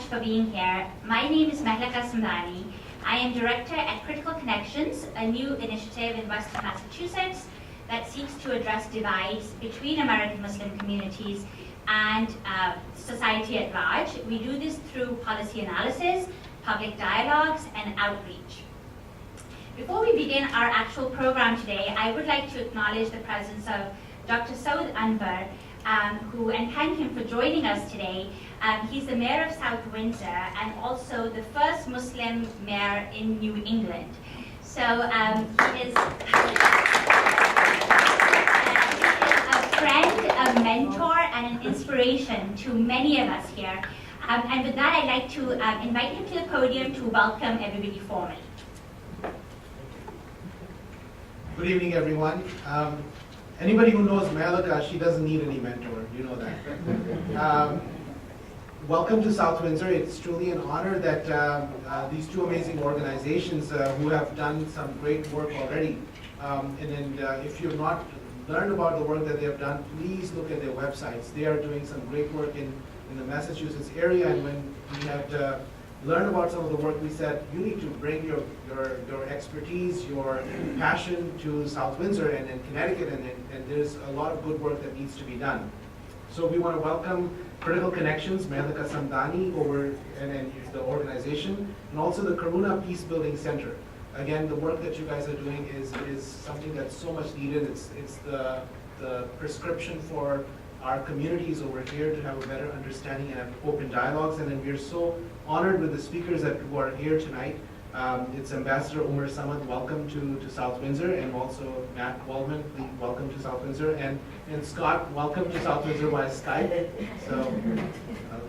for being here. My name is Matt Waldman. I am Director at Critical Connections, a new initiative in Western Massachusetts that seeks to address divides between American Muslim communities and society at large. We do this through policy analysis, public dialogues, and outreach. Before we begin our actual program today, I would like to acknowledge the presence of Dr. Saud Anwar, and thank him for joining us today. He's the mayor of South Windsor and also the first Muslim mayor in New England. So he is a friend, a mentor, and an inspiration to many of us here. And with that, I'd like to invite him to the podium to welcome everybody formally. Good evening, everyone. Anybody who knows Malika, she doesn't need any mentor. You know that. Welcome to South Windsor. It's truly an honor that these two amazing organizations who have done some great work already. If you've not learned about the work that they have done, please look at their websites. They are doing some great work in the Massachusetts area, and when we had learned about some of the work, we said, you need to bring your expertise, your passion to South Windsor and in Connecticut, and there's a lot of good work that needs to be done. So we want to welcome Critical Connections, Malika Samdani, and the organization, and also the Karuna Peacebuilding Center. Again, the work that you guys are doing is something that's so much needed. It's the prescription for our communities over here to have a better understanding and have open dialogues. And then we're so honored with the speakers who are here tonight. It's Ambassador Omar Samad, welcome to South Windsor, and also Matt Waldman, welcome to South Windsor, and Scott, welcome to South Windsor via Skype. So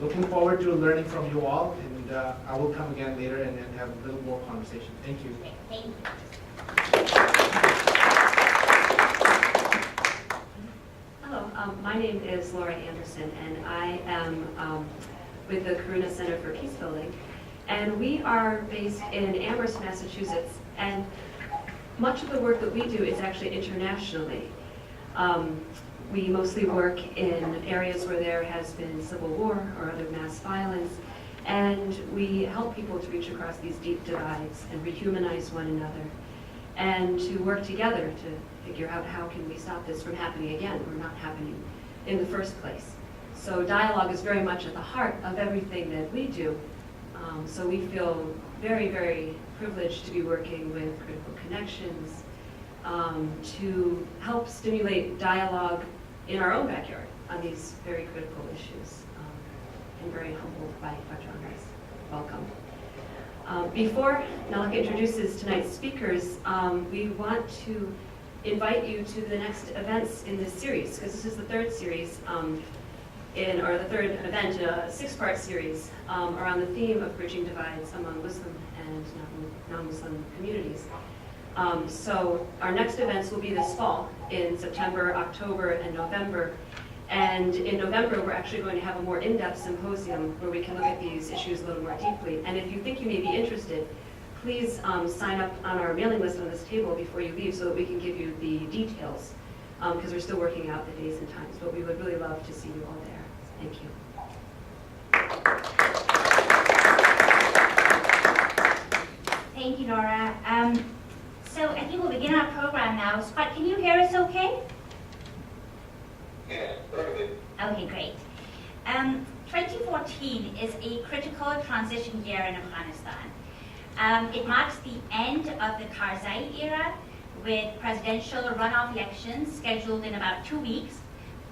looking forward to learning from you all, and I will come again later and have a little more conversation. Thank you. Thank you. Hello, my name is Laura Anderson, and I am with the Karuna Center for Peacebuilding. And we are based in Amherst, Massachusetts, and much of the work that we do is actually internationally. We mostly work in areas where there has been civil war or other mass violence, and we help people to reach across these deep divides and rehumanize one another, and to work together to figure out how can we stop this from happening again or not happening in the first place. So dialogue is very much at the heart of everything that we do. So we feel very, very privileged to be working with Critical Connections to help stimulate dialogue in our own backyard on these very critical issues. I'm very humbled by Dr. Omar's welcome. Before Malika introduces tonight's speakers, we want to invite you to the next events in this series, because this is the third series the third event in a six-part series around the theme of bridging divides among Muslim and non-Muslim communities. So our next events will be this fall in September, October, and November. And in November, we're actually going to have a more in-depth symposium where we can look at these issues a little more deeply. And if you think you may be interested, please sign up on our mailing list on this table before you leave so that we can give you the details, because we're still working out the days and times. But we would really love to see you all there. Thank you. Thank you, Laura. So I think we'll begin our program now. Scott, can you hear us okay? Yeah, perfect. Okay, great. 2014 is a critical transition year in Afghanistan. It marks the end of the Karzai era, with presidential runoff elections scheduled in about 2 weeks.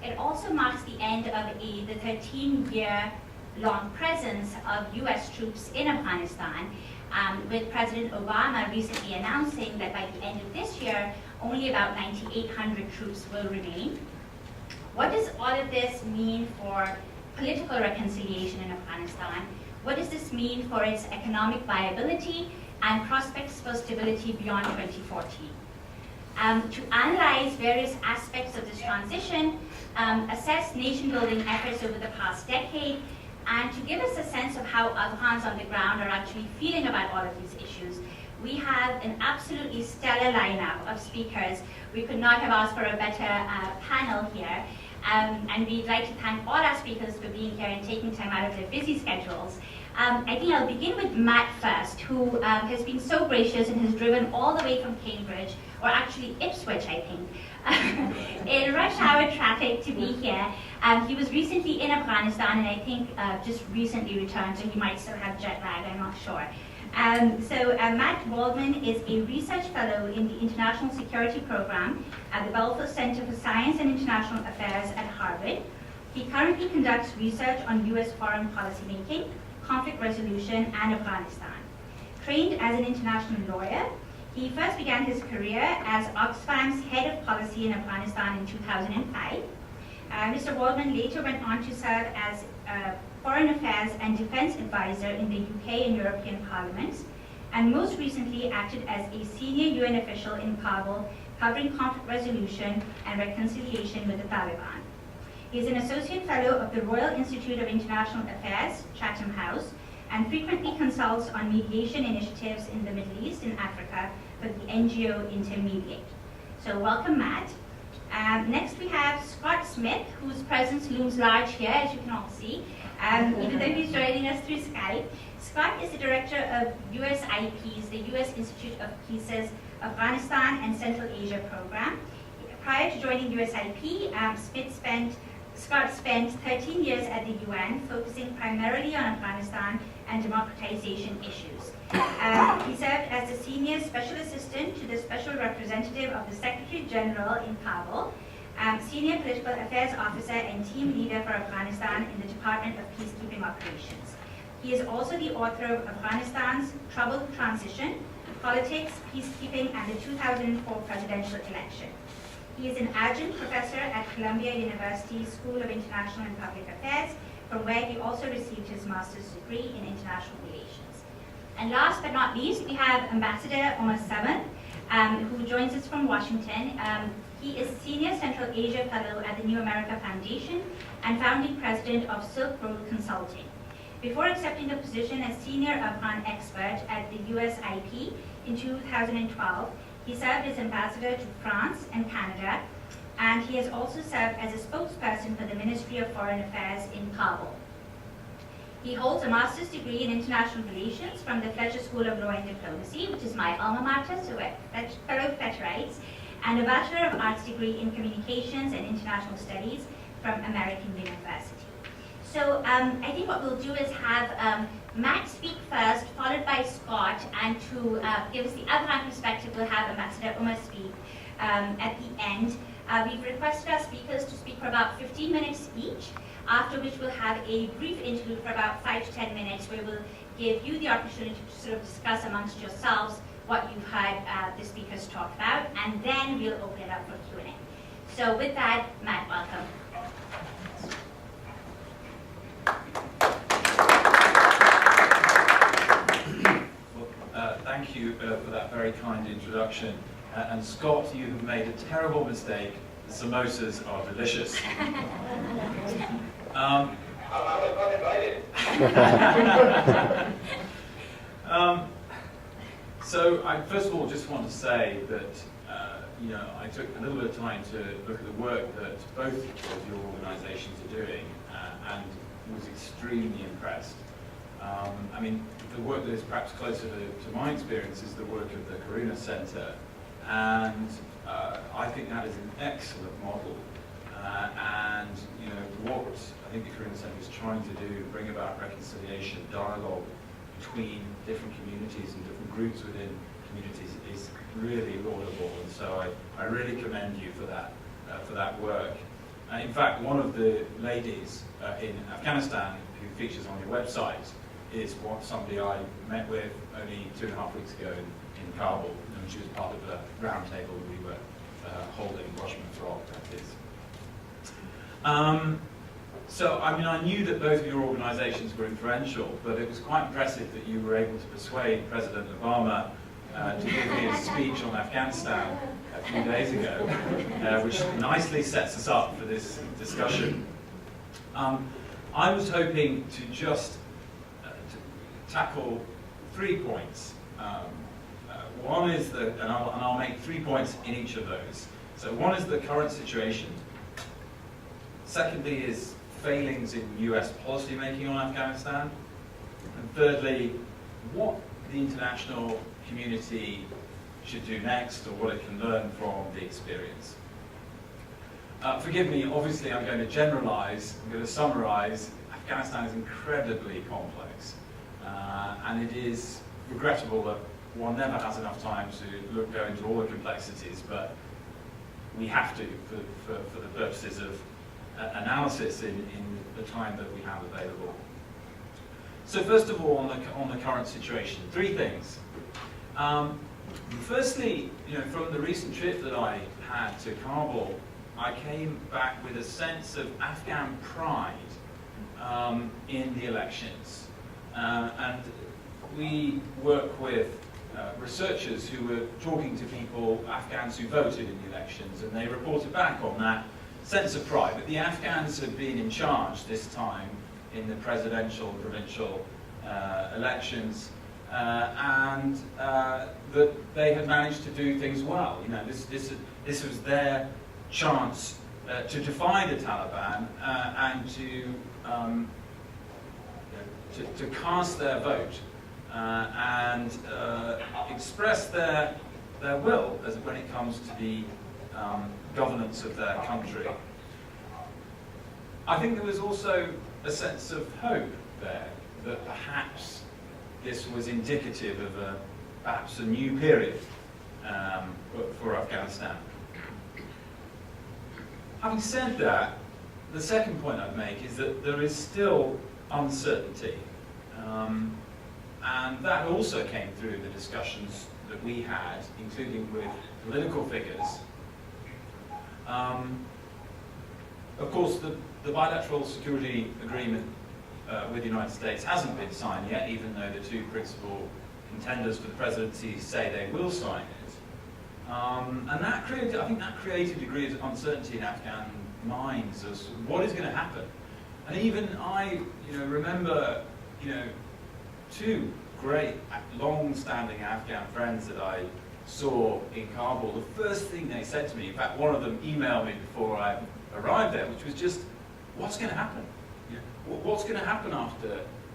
It also marks the end of the 13-year-long presence of US troops in Afghanistan, with President Obama recently announcing that by the end of this year, only about 9,800 troops will remain. What does all of this mean for political reconciliation in Afghanistan? What does this mean for its economic viability and prospects for stability beyond 2014? To analyze various aspects of this transition, assess nation-building efforts over the past decade, and to give us a sense of how Afghans on the ground are actually feeling about all of these issues, we have an absolutely stellar lineup of speakers. We could not have asked for a better panel here. And we'd like to thank all our speakers for being here and taking time out of their busy schedules I think I'll begin with Matt first, who has been so gracious and has driven all the way from Cambridge, or actually Ipswich, I think, in rush hour traffic to be here. He was recently in Afghanistan, and I think just recently returned, so he might still have jet lag, I'm not sure. Matt Waldman is a research fellow in the International Security Program at the Balfour Center for Science and International Affairs at Harvard. He currently conducts research on US foreign policy making, conflict resolution, and Afghanistan. Trained as an international lawyer, he first began his career as Oxfam's head of policy in Afghanistan in 2005. Mr. Waldman later went on to serve as Foreign Affairs and Defense Advisor in the UK and European Parliaments, and most recently acted as a senior UN official in Kabul, covering conflict resolution and reconciliation with the Taliban. He is an Associate Fellow of the Royal Institute of International Affairs, Chatham House, and frequently consults on mediation initiatives in the Middle East and Africa for the NGO Intermediate. So welcome, Matt. Next we have Scott Smith, whose presence looms large here, as you can all see, even though he's joining us through Skype. Scott is the director of USIP's, the US Institute of Peace's Afghanistan and Central Asia program. Prior to joining USIP, Scott spent 13 years at the UN, focusing primarily on Afghanistan and democratization issues. He served as the Senior Special Assistant to the Special Representative of the Secretary General in Kabul, Senior Political Affairs Officer and Team Leader for Afghanistan in the Department of Peacekeeping Operations. He is also the author of Afghanistan's Troubled Transition, Politics, Peacekeeping, and the 2004 Presidential Election. He is an adjunct professor at Columbia University School of International and Public Affairs, from where he also received his master's degree in international relations. And last but not least, we have Ambassador Omar Samad, who joins us from Washington. He is Senior Central Asia Fellow at the New America Foundation and founding president of Silk Road Consulting. Before accepting the position as Senior Afghan Expert at the USIP in 2012, he served as ambassador to France and Canada, and he has also served as a spokesperson for the Ministry of Foreign Affairs in Kabul. He holds a master's degree in international relations from the Fletcher School of Law and Diplomacy, which is my alma mater, so we're fellow Fletcherites, and a Bachelor of Arts degree in communications and international studies from American University. So I think what we'll do is have Matt speak first, followed by Scott, and to give us the Afghan perspective, we'll have Ambassador Omar speak at the end. We've requested our speakers to speak for about 15 minutes each, after which we'll have a brief interlude for about 5 to 10 minutes, where we'll give you the opportunity to sort of discuss amongst yourselves what you've heard the speakers talk about, and then we'll open it up for Q&A. So with that, Matt, welcome. Thank you for that very kind introduction. And Scott, you have made a terrible mistake. The samosas are delicious. I was not invited. So I first of all just want to say that I took a little bit of time to look at the work that both of your organisations are doing, and was extremely impressed. I mean, the work that is perhaps closer to my experience is the work of the Karuna Center, and I think that is an excellent model. And what I think the Karuna Center is trying to do, bring about reconciliation, dialogue between different communities and different groups within communities, is really laudable. And so I really commend you for that work. In fact, one of the ladies in Afghanistan who features on your website is somebody I met with only 2.5 weeks ago in Kabul, and she was part of the round table we were holding, Washman's Rock, that is. So, I mean, I knew that both of your organizations were influential, but it was quite impressive that you were able to persuade President Obama to give me a speech on Afghanistan a few days ago, which nicely sets us up for this discussion. I was hoping to just tackle 3 points. One is and I'll make 3 points in each of those. So one is the current situation. Secondly is failings in US policy making on Afghanistan. And thirdly, what the international community should do next, or what it can learn from the experience. Forgive me, obviously I'm going to generalize, I'm going to summarize. Afghanistan is incredibly complex, and it is regrettable that one never has enough time to go into all the complexities, but we have to for the purposes of analysis in the time that we have available. So first of all, on the current situation, three things. Firstly, from the recent trip that I had to Kabul, I came back with a sense of Afghan pride in the elections. And we work with researchers who were talking to people, Afghans who voted in the elections, and they reported back on that sense of pride, that the Afghans had been in charge this time in the presidential and provincial elections, and that they had managed to do things well. This was their chance to defy the Taliban and to cast their vote and express their will when it comes to the governance of their country. I think there was also a sense of hope there, that perhaps this was indicative of perhaps a new period for Afghanistan. Having said that, the second point I'd make is that there is still uncertainty. And that also came through the discussions that we had, including with political figures. Of course, the bilateral security agreement with the United States hasn't been signed yet, even though the two principal contenders for the presidency say they will sign it. And I think that created a degree of uncertainty in Afghan minds as to what is going to happen. And even I, remember, two great, long-standing Afghan friends that I saw in Kabul. The first thing they said to me, in fact, one of them emailed me before I arrived there, which was just, what's going to happen? What's going to happen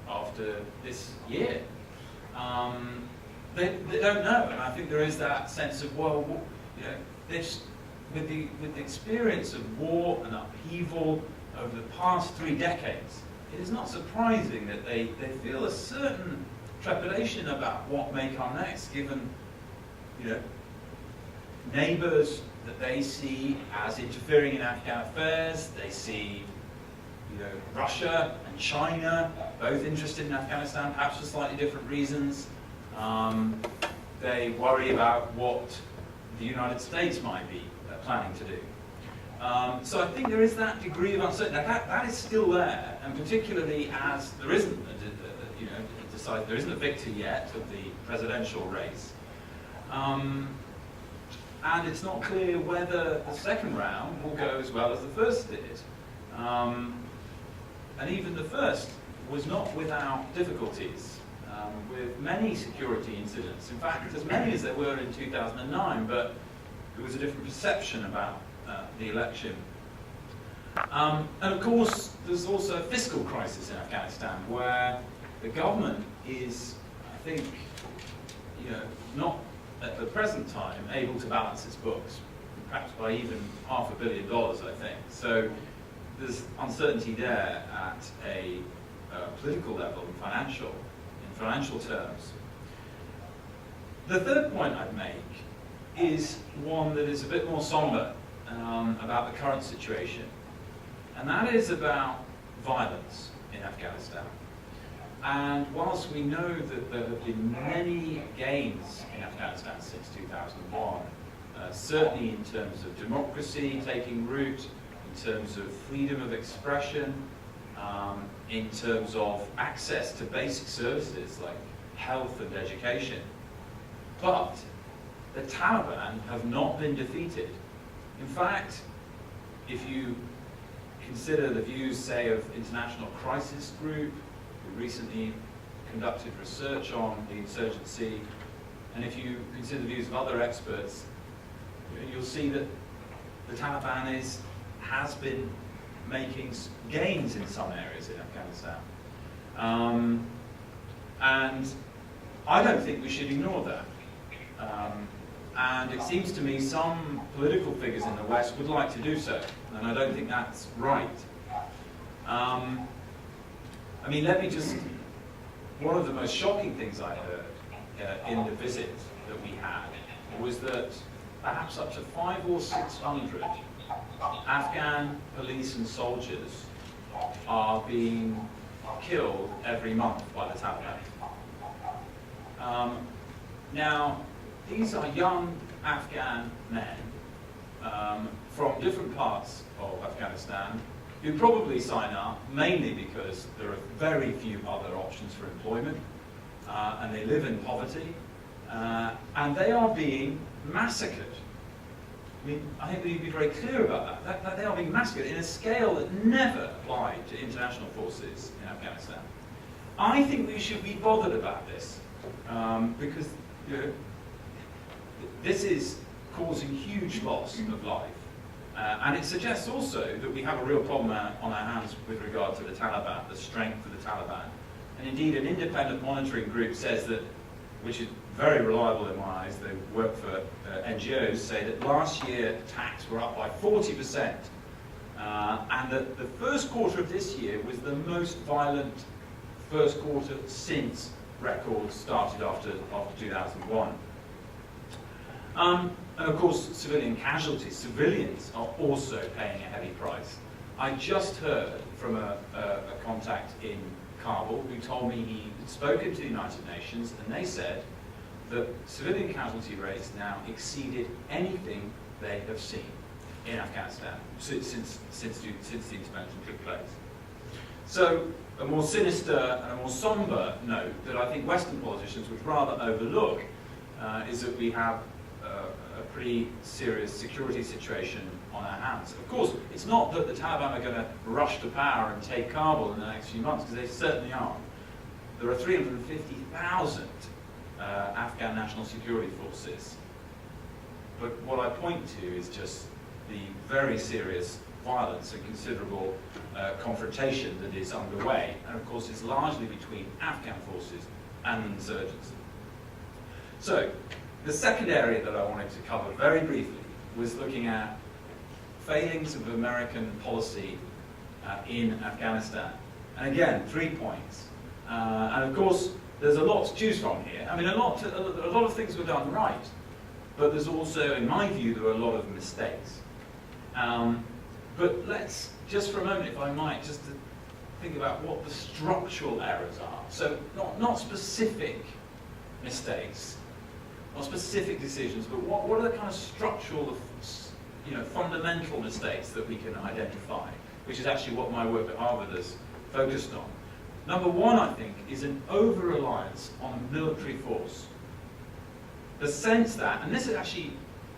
after this year? They don't know, and I think there is that sense of, this, with the experience of war and upheaval over the past 3 decades, it is not surprising that they feel a certain trepidation about what may come next, given neighbours that they see as interfering in Afghan affairs. They see Russia and China both interested in Afghanistan, perhaps for slightly different reasons. They worry about what the United States might be planning to do. So I think there is that degree of uncertainty. That is still there, and particularly as there isn't a victor yet of the presidential race. And it's not clear whether the second round will go as well as the first did. And even the first was not without difficulties, with many security incidents. In fact, as many as there were in 2009, but there was a different perception about the election. And of course, there's also a fiscal crisis in Afghanistan, where the government is, I think, not at the present time able to balance its books, perhaps by even $500 million, I think. So there's uncertainty there at a political level and financial terms. The third point I'd make is one that is a bit more somber about the current situation, and that is about violence in Afghanistan. And whilst we know that there have been many gains in Afghanistan since 2001, certainly in terms of democracy taking root, in terms of freedom of expression, in terms of access to basic services like health and education. But the Taliban have not been defeated. In fact, if you consider the views, say, of International Crisis Group, who recently conducted research on the insurgency, and if you consider the views of other experts, you'll see that the Taliban has been making gains in some areas in Afghanistan. And I don't think we should ignore that. And it seems to me some political figures in the West would like to do so, and I don't think that's right. I mean, let me just, one of the most shocking things I heard in the visit that we had was that perhaps up to 500 or 600 Afghan police and soldiers are being killed every month by the Taliban. Now, these are young Afghan men from different parts of Afghanistan who probably sign up mainly because there are very few other options for employment and they live in poverty and they are being massacred. I mean, I think we need to be very clear about that they are being massacred in a scale that never applied to international forces in Afghanistan. I think we should be bothered about this because this is causing huge loss of life. And it suggests also that we have a real problem on our hands with regard to the Taliban, the strength of the Taliban. And indeed, an independent monitoring group says that, which is very reliable in my eyes, they work for NGOs, say that last year attacks were up by 40%. And that the first quarter of this year was the most violent first quarter since records started after 2001. And of course, civilian casualties, civilians are also paying a heavy price. I just heard from a contact in Kabul who told me he had spoken to the United Nations and they said that civilian casualty rates now exceeded anything they have seen in Afghanistan since the intervention took place. So a more sinister and a more somber note that I think Western politicians would rather overlook is that we have a pretty serious security situation on our hands. Of course, it's not that the Taliban are going to rush to power and take Kabul in the next few months, because they certainly aren't. There are 350,000 Afghan national security forces. But what I point to is just the very serious violence and considerable confrontation that is underway. And of course, it's largely between Afghan forces and insurgents. So, the second area that I wanted to cover very briefly was looking at failings of American policy in Afghanistan. And again, 3 points. And of course, there's a lot to choose from here. I mean, a lot of things were done right, but there's also, in my view, there were a lot of mistakes. But let's, just for a moment, if I might, just to think about what the structural errors are. So, not specific mistakes, not specific decisions, but what are the kind of structural, fundamental mistakes that we can identify, which is actually what my work at Harvard has focused on. Number one, I think, is an over-reliance on military force. The sense that, and this is actually,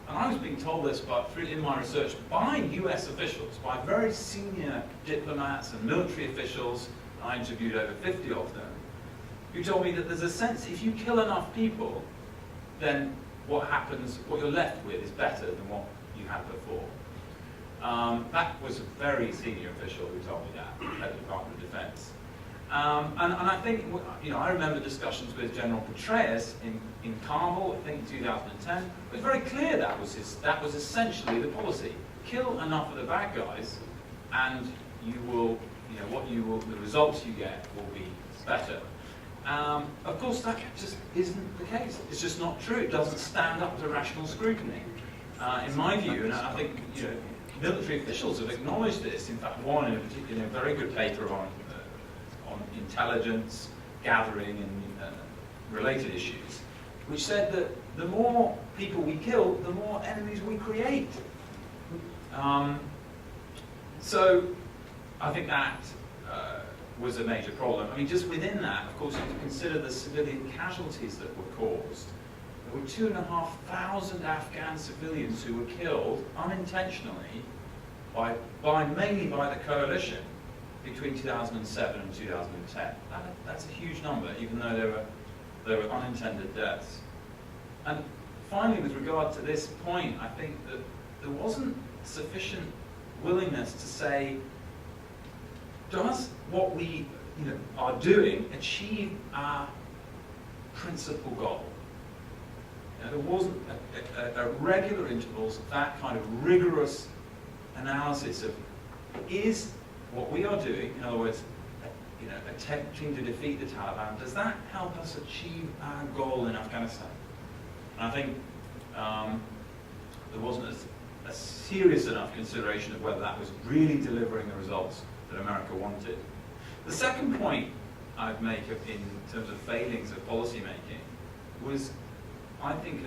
and I was being told this in my research by US officials, by very senior diplomats and military officials, I interviewed over 50 of them, who told me that there's a sense if you kill enough people, then what happens, what you're left with is better than what you had before. That was a very senior official who told me that at the Department of Defense. And I think, I remember discussions with General Petraeus in Kabul, I think in 2010. It was very clear that was essentially the policy. Kill enough of the bad guys, and you will, the results you get will be better. Of course, that just isn't the case. It's just not true. It doesn't stand up to rational scrutiny, in my view. And I think military officials have acknowledged this. In fact, one in a very good paper on intelligence gathering and related issues, which said that the more people we kill, the more enemies we create. So I think that was a major problem. I mean, just within that, of course, you have to consider the civilian casualties that were caused. There were 2,500 Afghan civilians who were killed unintentionally mainly by the coalition between 2007 and 2010. That's a huge number, even though there were unintended deaths. And finally, with regard to this point, I think that there wasn't sufficient willingness to say, does what we are doing achieve our principal goal. There wasn't at regular intervals that kind of rigorous analysis of, is what we are doing, in other words, attempting to defeat the Taliban, does that help us achieve our goal in Afghanistan? And I think there wasn't a serious enough consideration of whether that was really delivering the results that America wanted. The second point I'd make in terms of failings of policy making was, I think,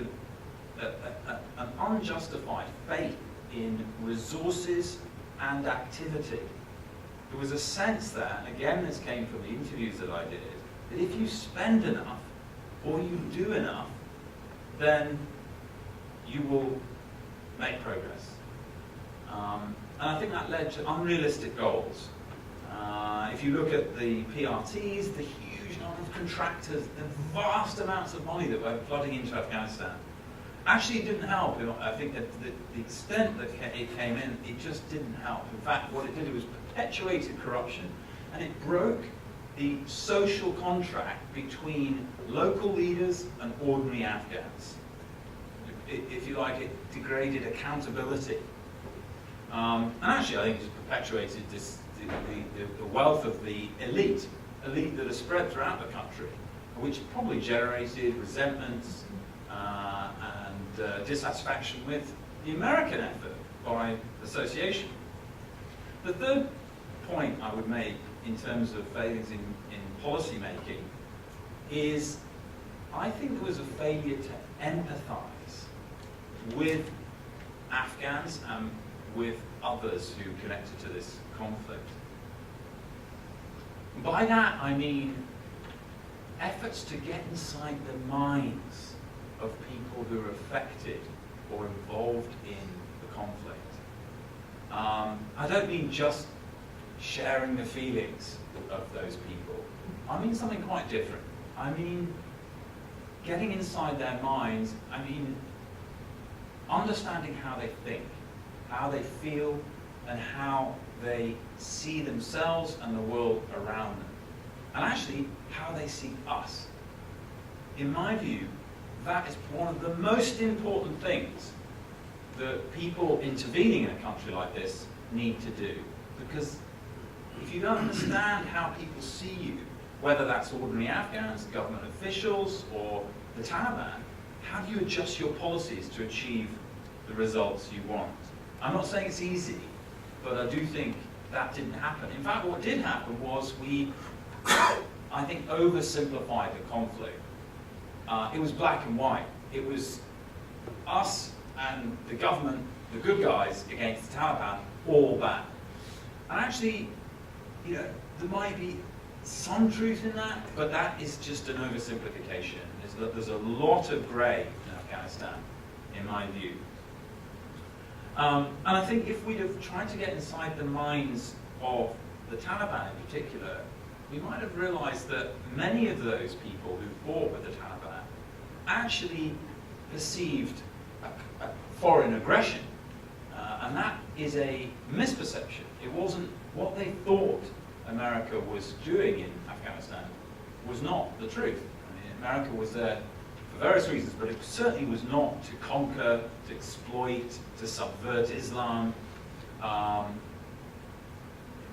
an unjustified faith in resources and activity. There was a sense that, and again this came from the interviews that I did, that if you spend enough or you do enough, then you will make progress. And I think that led to unrealistic goals. If you look at the PRTs, the huge number of contractors, the vast amounts of money that were flooding into Afghanistan, actually it didn't help. I think that the extent that it came in, it just didn't help. In fact, what it did was perpetuated corruption, and it broke the social contract between local leaders and ordinary Afghans. If you like, it degraded accountability. And actually, I think it's perpetuated the wealth of the elite that are spread throughout the country, which probably generated resentments and dissatisfaction with the American effort by association. The third point I would make in terms of failings in policy making is, I think there was a failure to empathise with Afghans and with others who connected to this conflict. By that I mean efforts to get inside the minds of people who are affected or involved in the conflict. I don't mean just sharing the feelings of those people. I mean something quite different. I mean getting inside their minds. I mean understanding how they think, how they feel, and how they see themselves and the world around them. And actually, how they see us. In my view, that is one of the most important things that people intervening in a country like this need to do. Because if you don't understand how people see you, whether that's ordinary Afghans, government officials, or the Taliban, how do you adjust your policies to achieve the results you want? I'm not saying it's easy, but I do think that didn't happen. In fact, what did happen was we, I think, oversimplified the conflict. It was black and white. It was us and the government, the good guys, against the Taliban, all bad. And actually, there might be some truth in that, but that is just an oversimplification. There's a lot of grey in Afghanistan, in my view. And I think if we'd have tried to get inside the minds of the Taliban in particular, we might have realized that many of those people who fought with the Taliban actually perceived a foreign aggression. And that is a misperception. It wasn't what they thought America was doing in Afghanistan was not the truth. I mean, America was there for various reasons, but it certainly was not to conquer, to exploit, to subvert Islam,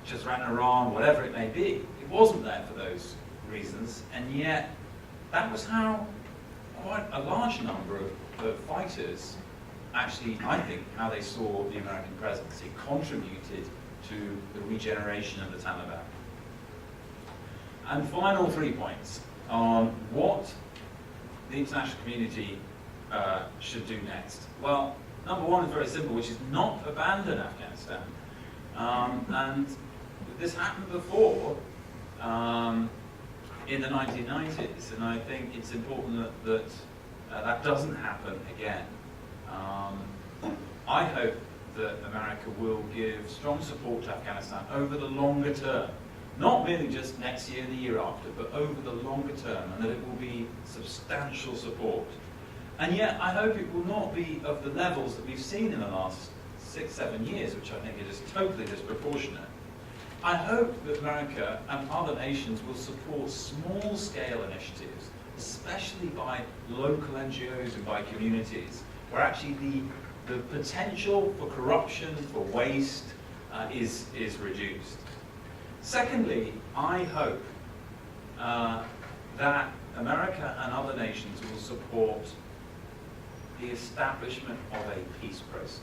just ran Iran, whatever it may be. It wasn't there for those reasons, and yet that was how quite a large number of fighters actually, I think, how they saw the American presence. It contributed to the regeneration of the Taliban. And final 3 points on what the international community should do next. Well, number one is very simple, which is not abandon Afghanistan. And this happened before in the 1990s, and I think it's important that that doesn't happen again. I hope that America will give strong support to Afghanistan over the longer term. Not merely just next year, the year after, but over the longer term, and that it will be substantial support. And yet, I hope it will not be of the levels that we've seen in the last 6-7 years, which I think are just totally disproportionate. I hope that America and other nations will support small-scale initiatives, especially largely by local NGOs and by communities, where actually the potential for corruption, for waste, is reduced. Secondly, I hope that America and other nations will support the establishment of a peace process.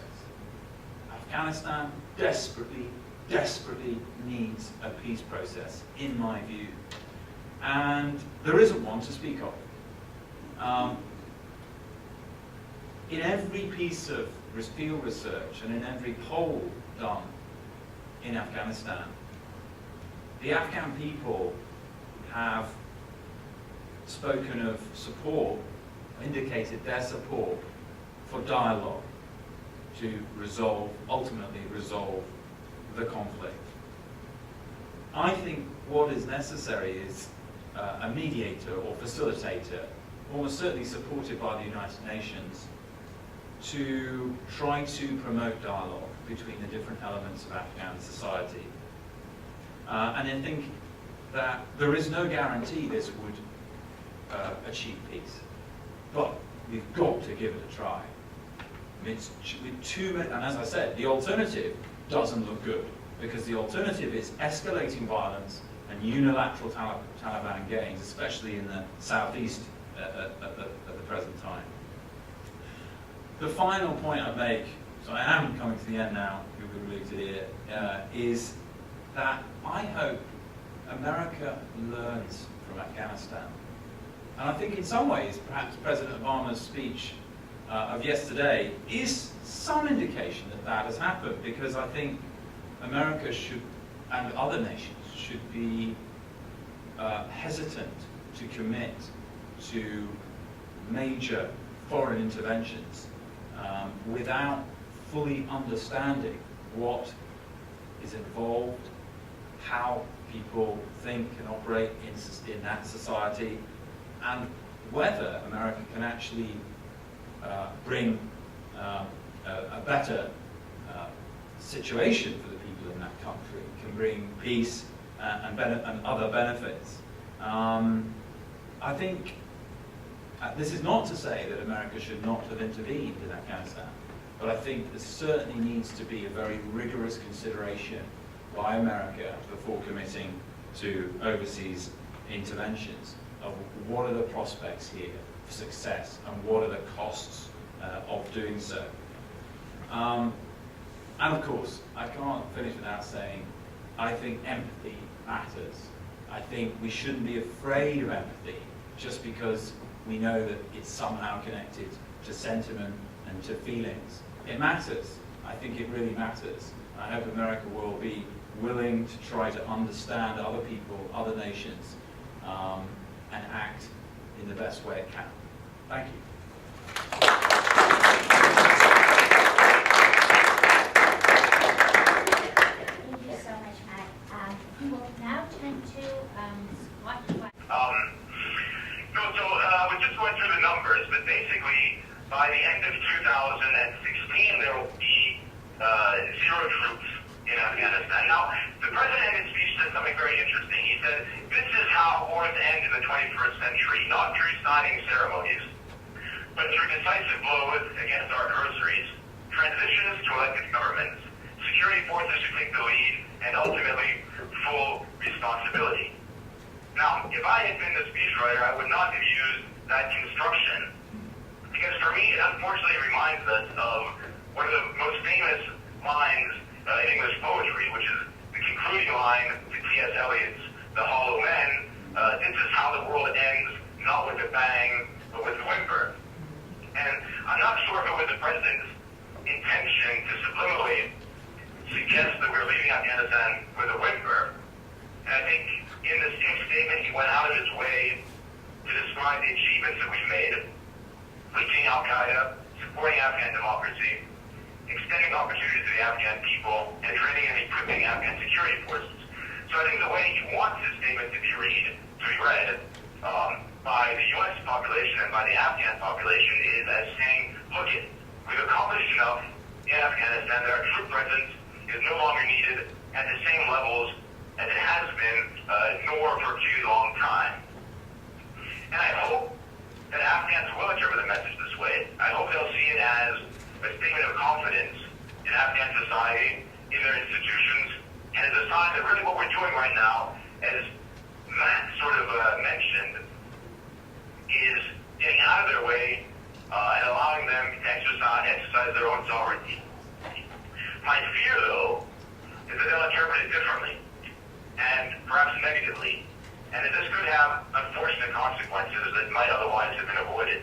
Afghanistan desperately, desperately needs a peace process, in my view. And there isn't one to speak of. In every piece of field research and in every poll done in Afghanistan, the Afghan people have spoken of support, indicated their support for dialogue to ultimately resolve the conflict. I think what is necessary is a mediator or facilitator, almost certainly supported by the United Nations, to try to promote dialogue between the different elements of Afghan society. And I think that there is no guarantee this would achieve peace. But we've got to give it a try. It's with too many, and as I said, the alternative doesn't look good, because the alternative is escalating violence and unilateral Taliban gains, especially in the southeast at the present time. The final point I make, so I am coming to the end now, you'll be relieved to hear, is that I hope America learns from Afghanistan. And I think in some ways, perhaps President Obama's speech of yesterday is some indication that that has happened, because I think America should, and other nations, should be hesitant to commit to major foreign interventions without fully understanding what is involved, how people think and operate in that society, and whether America can actually bring a better situation for the people in that country, can bring peace and other benefits. I think this is not to say that America should not have intervened in Afghanistan, but I think there certainly needs to be a very rigorous consideration by America before committing to overseas interventions of what are the prospects here for success and what are the costs of doing so. And of course, I can't finish without saying, I think empathy matters. I think we shouldn't be afraid of empathy just because we know that it's somehow connected to sentiment and to feelings. It matters. I think it really matters. I hope America will be willing to try to understand other people, other nations, and act in the best way it can. Thank you. Thank you so much, Matt. We will now turn to Scott. We're just going through the numbers, but basically, by the end of 2016, there will be 0 troops in Afghanistan. Now, the president in his speech said something very interesting. He said, this is how wars end in the 21st century, not through signing ceremonies, but through decisive blows against our adversaries, transitions to elected governments, security forces who take the lead, and ultimately, full responsibility. Now, if I had been the speechwriter, I would not have used that construction, because for me, it unfortunately reminds us of one of the most famous lines in English poetry, which is the concluding line to T.S. Eliot's The Hollow Men. This is how the world ends, not with a bang, but with a whimper. And I'm not sure if it was the president's intention to subliminally suggest that we're leaving Afghanistan with a whimper. And I think in the same statement, he went out of his way to describe the achievements that we've made, defeating Al-Qaeda, supporting Afghan democracy, extending opportunities to the Afghan people, and training and equipping Afghan security forces. So I think the way he wants his statement to be read by the U.S. population and by the Afghan population is as saying, look, we've accomplished enough in Afghanistan that our troop presence is no longer needed at the same levels as it has been, nor for a few long time. And I hope that Afghans will interpret the message this way. I hope they'll see it as a statement of confidence in Afghan society, in their institutions, and as a sign that really what we're doing right now, as Matt sort of mentioned, is getting out of their way and allowing them to exercise their own sovereignty. My fear, though, is that they'll interpret it differently, and perhaps negatively, and that this could have unfortunate consequences that might otherwise have been avoided.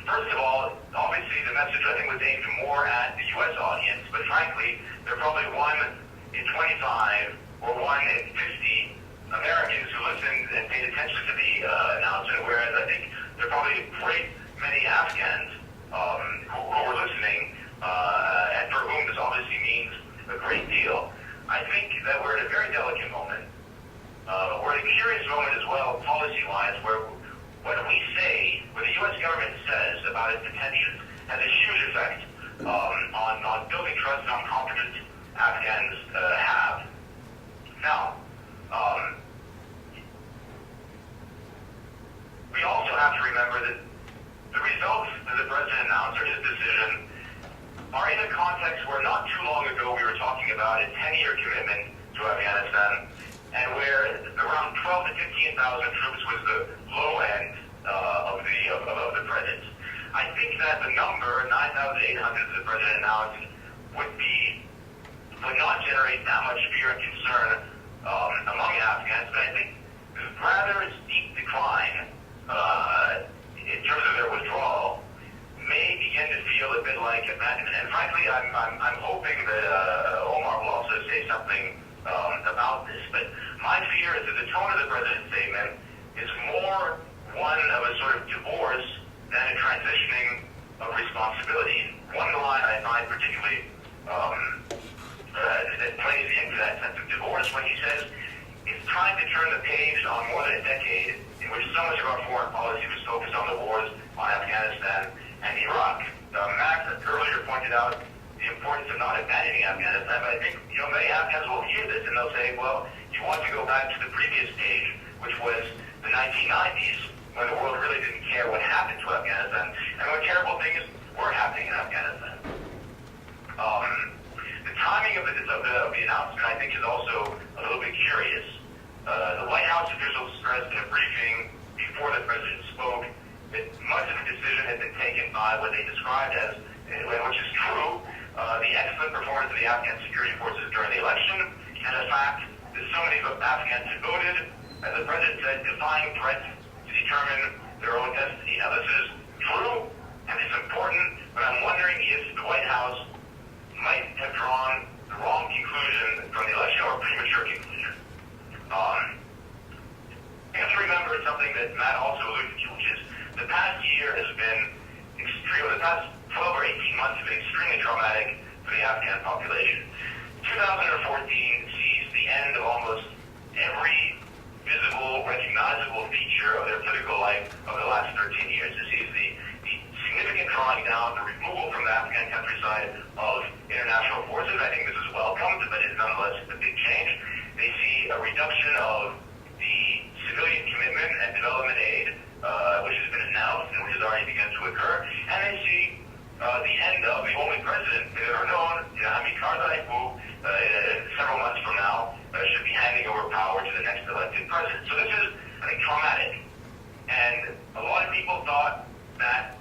First of all, obviously the message I think was aimed more at the U.S. audience, but frankly, there are probably 1 in 25 or 1 in 50 Americans who listened and paid attention to the announcement, whereas I think there are probably a great many Afghans who were listening and for whom this obviously means a great deal. I think that we're at a very delicate moment. We're at a curious moment as well, policy-wise, where what we say, what the U.S. government says about its intentions, has a huge effect on building trust and on confidence Afghans have. Now, we also have to remember that the results that the president announced, or his decision, are in a context where not too long ago we were talking about a 10-year commitment to Afghanistan, and where around 12 to 15,000 troops was the low end of the presence. I think that the number 9,800 that the president announced would not generate that much fear and concern among Afghans, but I think this rather steep decline in terms of their withdrawal may begin to feel a bit like abandonment. And frankly, I'm hoping that Omar will also say something about this. But my fear is that the tone of the president's statement is more one of a sort of divorce than a transitioning of responsibility. One line I find particularly that plays into that sense of divorce when he says it's time to turn the page on more than a decade in which so much of our foreign policy was focused on the wars on Afghanistan and Iraq. Matt earlier pointed out the importance of not abandoning Afghanistan, but I think many Afghans will hear this and they'll say, well, you want to go back to the previous stage, which was the 1990s, when the world really didn't care what happened to Afghanistan, and when terrible things were happening in Afghanistan. The timing of the announcement, I think, is also a little bit curious. The White House officials stressed in a briefing before the president spoke that much of the decision had been taken by what they described as, which is true, the excellent performance of the Afghan security forces during the election, and the fact that so many Afghans had voted, as the president said, defying threats to determine their own destiny. Now, this is true, and it's important, but I'm wondering if the White House might have drawn the wrong conclusion from the election, or a premature conclusion. You have to remember something that Matt also alluded to, which is the past year has been the past 12 or 18 months have been extremely traumatic for the Afghan population. 2014 sees the end of almost every visible, recognizable feature of their political life of the last 13 years. It sees the significant drawing down, the removal from the Afghan countryside of international forces. I think this is welcomed, but it's nonetheless a big change. They see a reduction of the civilian commitment and development aid, which has been announced and which has already begun to occur. And they see the end of the only president they've ever known, Hamid Karzai, who several months from now should be handing over power to the next elected president. So this is, I think, traumatic. And a lot of people thought that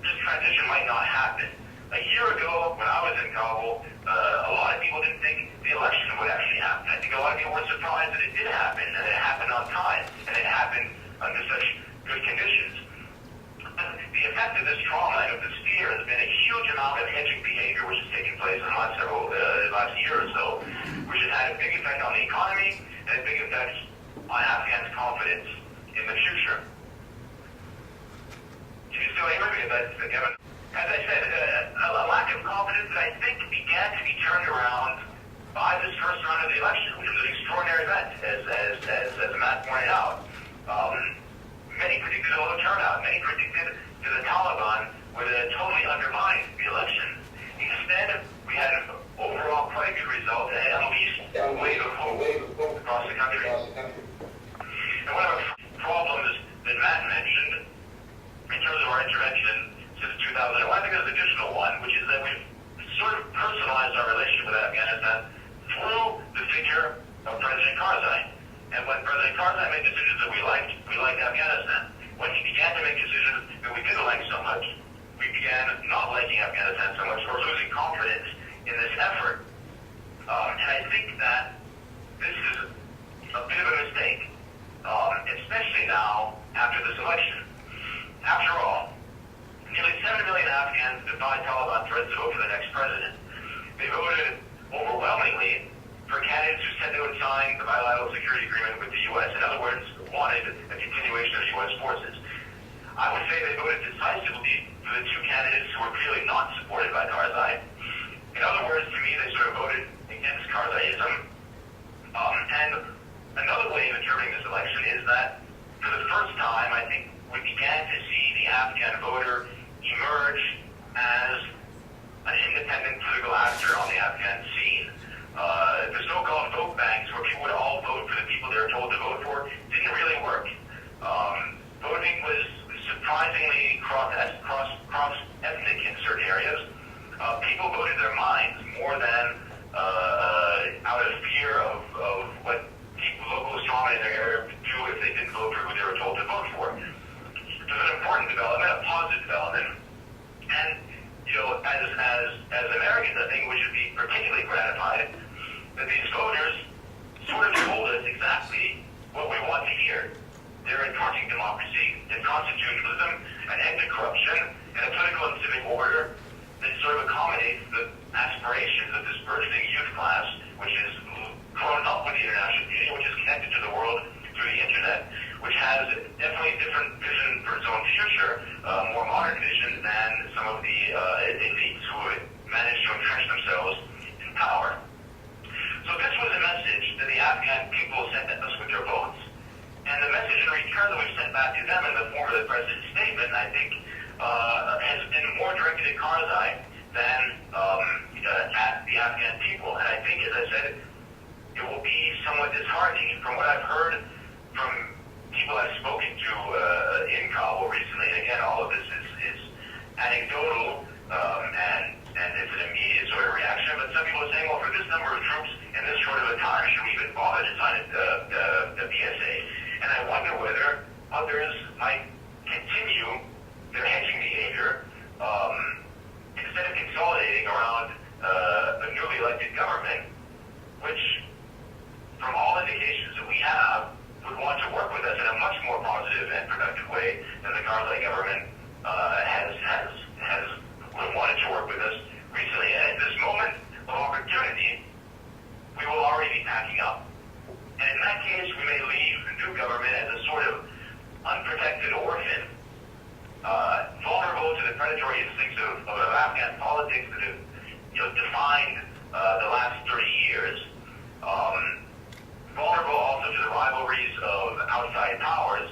this transition might not happen. A year ago, when I was in Kabul, a lot of people didn't think the election would actually happen. I think a lot of people were surprised that it did happen, and it happened on time, and it happened under such good conditions. The effect of this trauma and of this fear has been a huge amount of hedging behavior which has taken place in the last year or so, which has had a big effect on the economy and a big effect on Afghans' confidence in the future. Can you still hear me? Kevin? As I said, a lack of confidence that I think began to be turned around by this first round of the election, which was an extraordinary event, as Matt pointed out. Many predicted a low turnout. Many predicted that the Taliban would totally undermine the election. Instead, we had an overall quite a good result and at least a wave of hope across the country. And one of the problems that Matt after this election. After all, nearly 7 million Afghans defied Taliban threats to vote for the next president. They voted overwhelmingly for candidates who said they would sign the bilateral security agreement with the U.S. In other words, wanted a continuation of U.S. forces. I would say they voted decisively for the two candidates who were clearly not supported by Karzai. In other words, to me, they sort of voted against Karzaism. And another way of interpreting this election is that for the first time, I think we began to see the Afghan voter emerge as an independent political actor on the Afghan scene. The so-called vote banks, where people would all vote for the people they were told to vote for, didn't really work. Voting was surprisingly cross-ethnic in certain areas. People voted their minds more than out of fear of what local strongmen in their area would do if they didn't vote for who they were told to vote for. It was an important development, a positive development. And, you know, as Americans, I think we should be particularly gratified that these voters sort of told us exactly what we want to hear. They're encouraging democracy and constitutionalism, an end to corruption, and a political and civic order that sort of accommodates the aspirations of this burgeoning youth class, which is grown up with the international community, which is connected to the world through the internet, which has definitely a different vision for its own future, more modern vision than some of the elites who managed to entrench themselves in power. So this was a message that the Afghan people sent us with their votes. And the message in return that we've sent back to them in the form of the president's statement, I think, has been more directed at Karzai than at the Afghan people. And I think, as I said, it will be somewhat disheartening. From what I've heard from people I've spoken to in Kabul recently, and again, all of this is anecdotal, and it's an immediate sort of reaction, but some people are saying, well, for this number of troops in this short of a time, should we even bother to sign the PSA? And I wonder whether others might continue their hedging behavior instead of consolidating around a newly elected government, which, from all indications that we have, would want to work with us in a much more positive and productive way than the Karzai government has wanted to work with us recently. And at this moment of opportunity, we will already be packing up. And in that case, we may leave the new government as a sort of unprotected orphan, vulnerable to the predatory instincts of Afghan politics that have, you know, defined the last 30 years. Vulnerable also to the rivalries of outside powers,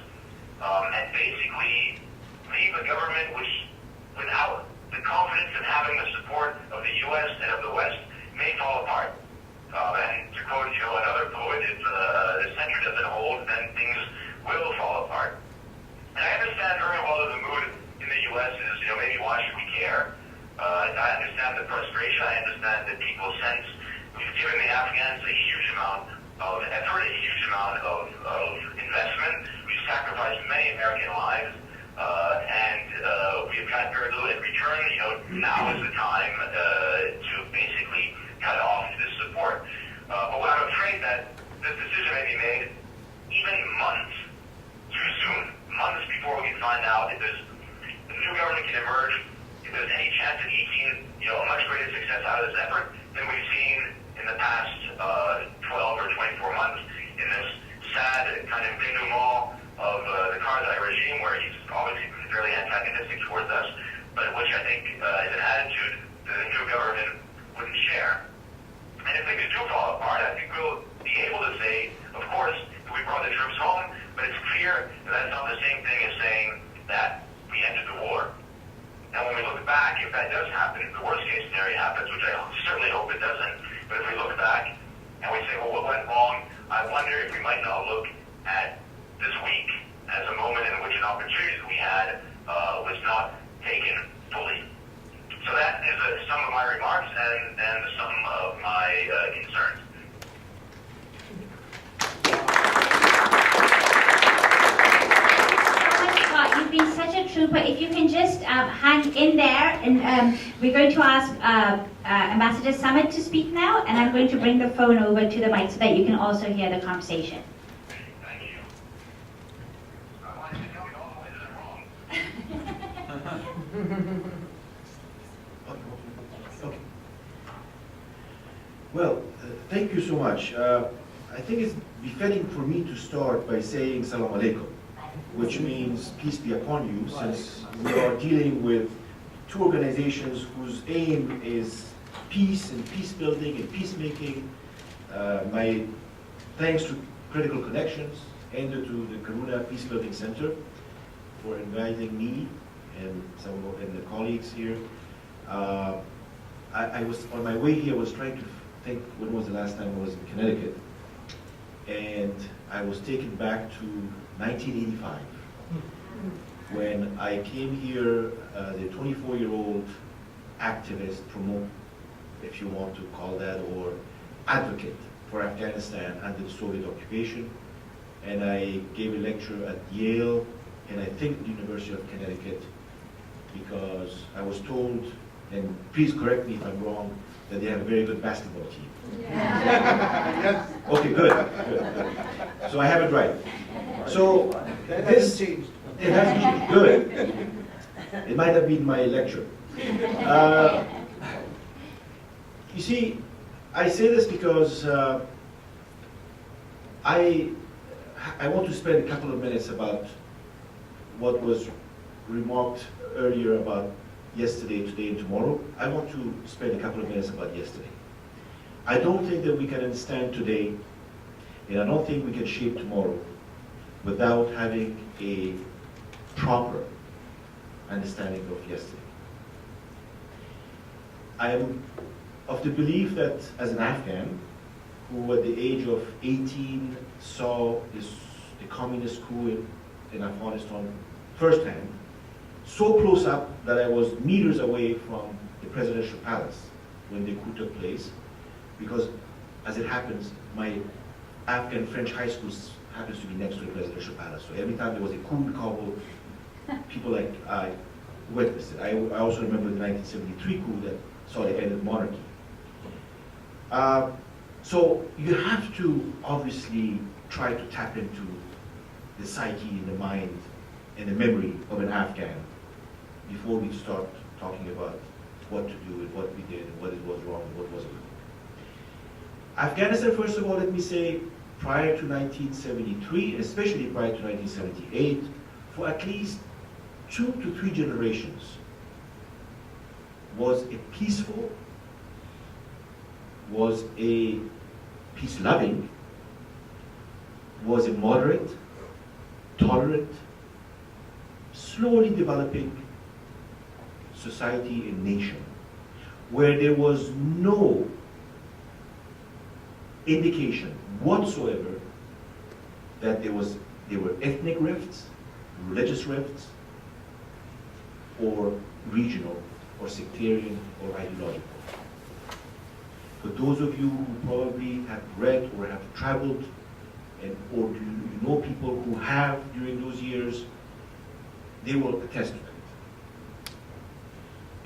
and basically leave a government which, without the confidence in having the support of the U.S. and of the West, may fall apart. And to quote, you know, another poet, if the center doesn't hold, then things will fall apart. And I understand very well that the mood in the U.S. is, you know, maybe why should we care? I understand the frustration. I understand that people sense we've given the Afghans a huge amount of effort, a huge amount of investment. We've sacrificed many American lives, and we've got very little in return. You know, now is the time to basically cut off this support. But I'm afraid that this decision may be made even months too soon, months before we can find out if the new government can emerge, if there's any chance of eking, you know, a much greater success out of this effort than we've seen in the past 12 or 24 months in this sad kind of denouement of the Karzai regime, where he's obviously fairly antagonistic towards us, but which I think is an attitude that the new government wouldn't share. And if things do fall apart, I think we'll be able to say, of course, that we brought the troops home, but it's clear that that's not the same thing as saying that we ended the war. And when we look back, if that does happen, if the worst case scenario happens, which I certainly hope it doesn't, but if we look back and we say, well, what went wrong, I wonder if we might not look at this week as a moment in which an opportunity that we had was not taken fully. So that is some of my remarks and some of my concerns. Scott, you've been such a trooper. If you can just hang in there, and we're going to ask Ambassador Samad to speak now, and I'm going to bring the phone over to the mic so that you can also hear the conversation. Thank you. I wanted to know Okay. Well, thank you so much. I think it's befitting for me to start by saying Salam Alaikum, which means peace be upon you, since we are dealing with two organizations whose aim is peace and peace building and peacemaking. My thanks to Critical Connections and to the Karuna Peacebuilding Center for inviting me and some of the colleagues here. I was on my way here. I was trying to think when was the last time I was in Connecticut, and I was taken back to 1985 when I came here, the 24-year-old activist, promote, if you want to call that, or advocate for Afghanistan under the Soviet occupation, and I gave a lecture at Yale and I think the University of Connecticut, because I was told, and please correct me if I'm wrong, that they have a very good basketball team. Yes. Okay, good. So I have it right. So That this hasn't changed. it hasn't changed. Good. It might have been my lecture. You see, I say this because I want to spend a couple of minutes about what was remarked earlier about yesterday, today, and tomorrow. I want to spend a couple of minutes about yesterday. I don't think that we can understand today, and I don't think we can shape tomorrow without having a proper understanding of yesterday. I am of the belief that as an Afghan, who at the age of 18 saw the communist coup in Afghanistan firsthand, so close up that I was meters away from the presidential palace when the coup took place, because as it happens, my Afghan French high school happens to be next to the presidential palace. So every time there was a coup in Kabul, people like I witnessed it. I also remember the 1973 coup that saw the end of monarchy. So you have to obviously try to tap into the psyche and the mind and the memory of an Afghan before we start talking about what to do and what we did and what was wrong and what wasn't. Afghanistan, first of all, let me say, prior to 1973, and especially prior to 1978, for at least 2 to 3 generations, was a peaceful, was a peace-loving, was a moderate, tolerant, slowly developing society and nation, where there was no indication whatsoever that there were ethnic rifts, religious rifts, or regional, or sectarian, or ideological. For those of you who probably have read or have traveled, or you know people who have during those years, they will attest to it.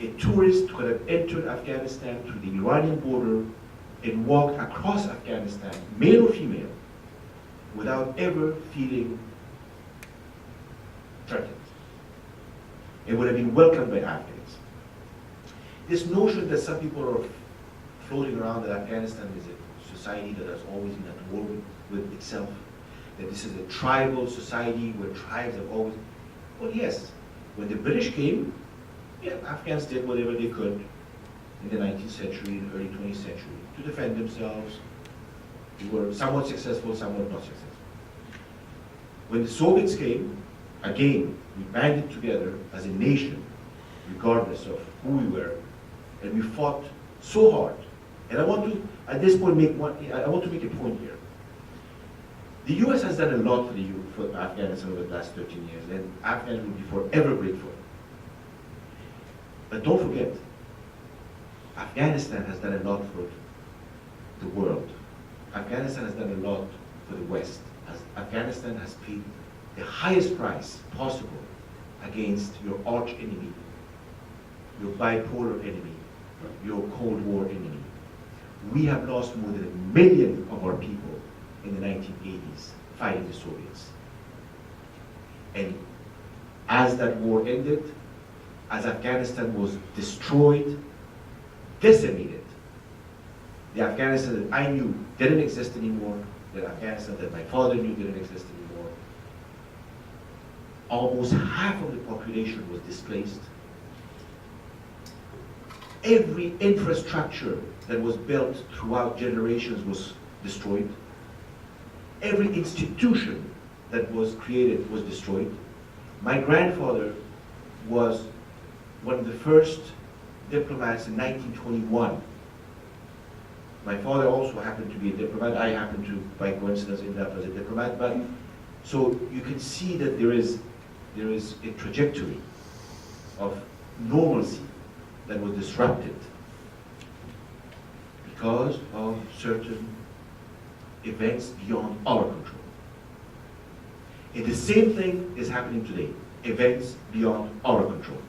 A tourist could have entered Afghanistan through the Iranian border and walked across Afghanistan, male or female, without ever feeling threatened. It would have been welcomed by Afghans. This notion that some people are floating around that Afghanistan is a society that has always been at war with itself, that this is a tribal society where tribes have always, well, yes, when the British came, yeah, Afghans did whatever they could in the 19th century and early 20th century to defend themselves. They were somewhat successful, somewhat not successful. When the Soviets came, again, we banded together as a nation, regardless of who we were, and we fought so hard. And I want to, at this point, I want to make a point here. The U.S. has done a lot for Afghanistan over the last 13 years, and Afghans will be forever grateful. But don't forget, Afghanistan has done a lot for the world. Afghanistan has done a lot for the West. Afghanistan has paid the highest price possible against your arch enemy, your bipolar enemy, your Cold War enemy. We have lost more than 1 million of our people in the 1980s fighting the Soviets. And as that war ended, as Afghanistan was destroyed, decimated, the Afghanistan that I knew didn't exist anymore, the Afghanistan that my father knew didn't exist anymore, almost half of the population was displaced. Every infrastructure that was built throughout generations was destroyed. Every institution that was created was destroyed. My grandfather was one of the first diplomats in 1921. My father also happened to be a diplomat. I happened to, by coincidence, end up as a diplomat. But so you can see that there is a trajectory of normalcy that was disrupted because of certain events beyond our control. And the same thing is happening today, events beyond our control.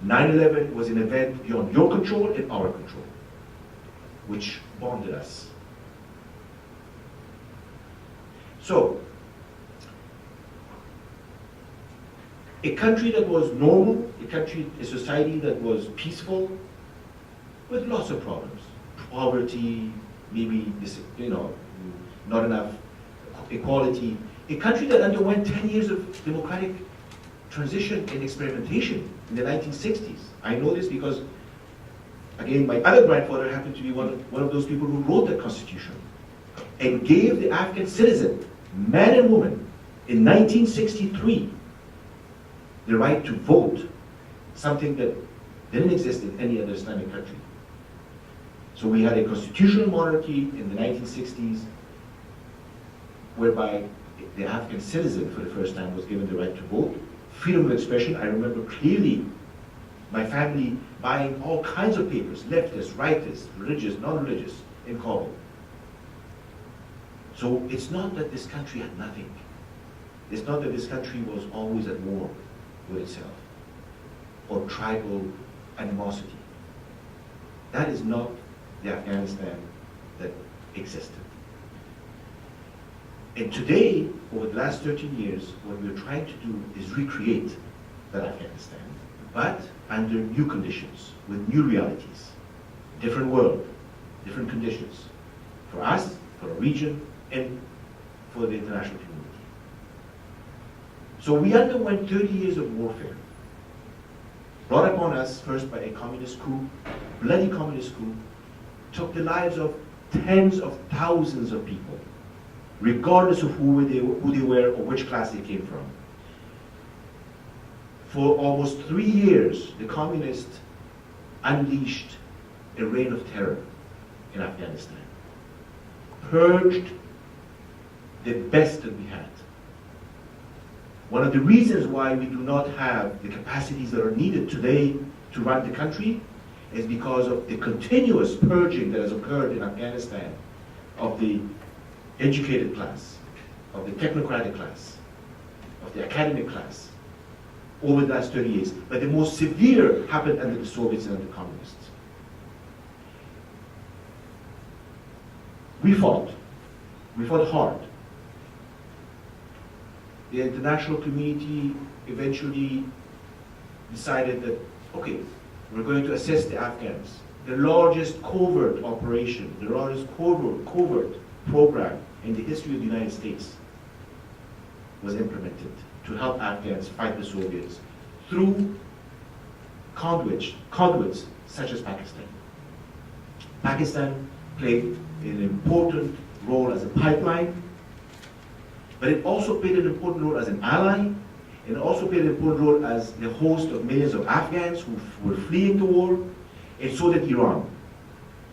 9/11 was an event beyond your control and our control, which bonded us. So, a country that was normal, a society that was peaceful, with lots of problems. Poverty, maybe, not enough equality. A country that underwent 10 years of democratic transition and experimentation in the 1960s. I know this because, again, my other grandfather happened to be one of those people who wrote the Constitution and gave the Afghan citizen, man and woman, in 1963, the right to vote, something that didn't exist in any other Islamic country. So we had a constitutional monarchy in the 1960s, whereby the Afghan citizen, for the first time, was given the right to vote. Freedom of expression, I remember clearly my family buying all kinds of papers, leftist, rightist, religious, non-religious, in Kabul. So it's not that this country had nothing. It's not that this country was always at war with itself, or tribal animosity. That is not the Afghanistan that existed. And today, over the last 13 years, what we're trying to do is recreate that Afghanistan, but under new conditions, with new realities, different world, different conditions, for us, for a region, and for the international community. So we underwent 30 years of warfare, brought upon us first by a communist coup, bloody communist coup, took the lives of tens of thousands of people, regardless of who they were or which class they came from. For almost 3 years, the communists unleashed a reign of terror in Afghanistan, purged the best that we had. One of the reasons why we do not have the capacities that are needed today to run the country is because of the continuous purging that has occurred in Afghanistan of the educated class, of the technocratic class, of the academic class, over the last 30 years. But the most severe happened under the Soviets and under the communists. We fought hard. The international community eventually decided that, okay, we're going to assist the Afghans. The largest covert operation, the largest covert program in the history of the United States was implemented to help Afghans fight the Soviets through conduits such as Pakistan. Pakistan played an important role as a pipeline, but it also played an important role as an ally, and it also played an important role as the host of millions of Afghans who were fleeing the war, and so did Iran.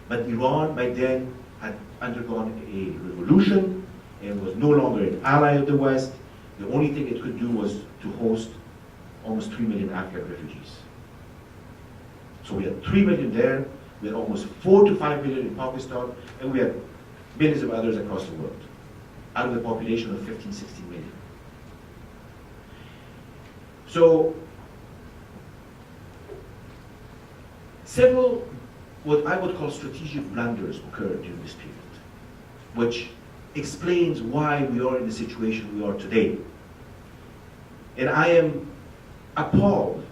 But Iran by then had undergone a revolution and was no longer an ally of the West. The only thing it could do was to host almost 3 million Afghan refugees. So we had 3 million there, we had almost 4 to 5 million in Pakistan, and we had millions of others across the world, out of the population of 15, 16 million. So, several, what I would call strategic blunders occurred during this period, which explains why we are in the situation we are today. And I am appalled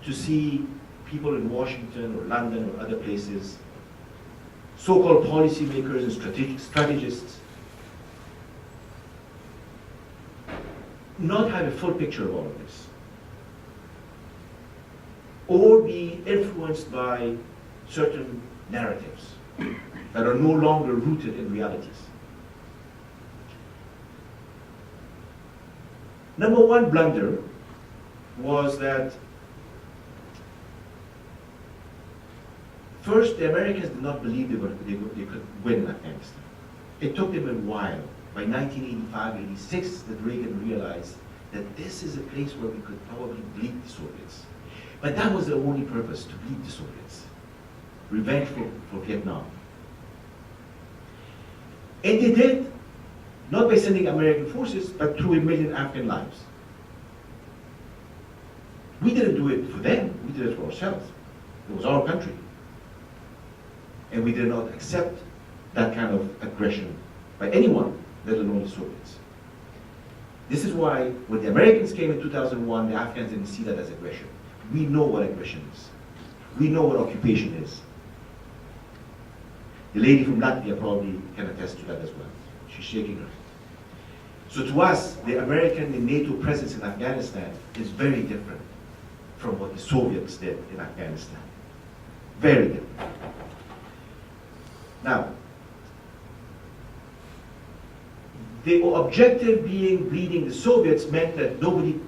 to see people in Washington or London or other places, so-called policymakers and strategists, not have a full picture of all of this, or be influenced by certain narratives that are no longer rooted in realities. Number one blunder was that first, the Americans did not believe they could win in Afghanistan. It took them a while. By 1985, 86, that Reagan realized that this is a place where we could probably bleed the Soviets. But that was the only purpose, to bleed the Soviets. Revenge for Vietnam. And they did, not by sending American forces, but through 1 million Afghan lives. We didn't do it for them, we did it for ourselves. It was our country. And we did not accept that kind of aggression by anyone, let alone the Soviets. This is why when the Americans came in 2001, the Afghans didn't see that as aggression. We know what aggression is. We know what occupation is. The lady from Latvia probably can attest to that as well. She's shaking her head. So to us, the American and NATO presence in Afghanistan is very different from what the Soviets did in Afghanistan. Very different. Now, the objective being bleeding the Soviets meant that nobody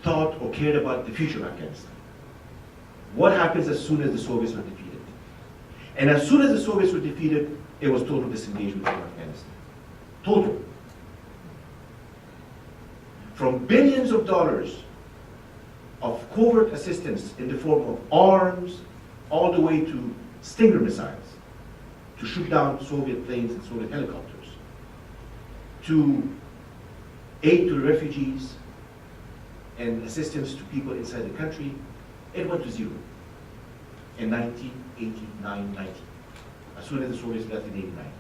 thought or cared about the future of Afghanistan. What happens as soon as the Soviets were defeated? And as soon as the Soviets were defeated, it was total disengagement from Afghanistan. Total. From billions of dollars of covert assistance in the form of arms, all the way to Stinger missiles, to shoot down Soviet planes and Soviet helicopters, to aid to refugees and assistance to people inside the country, it went to zero in 1989-90, as soon as the Soviets left in 89.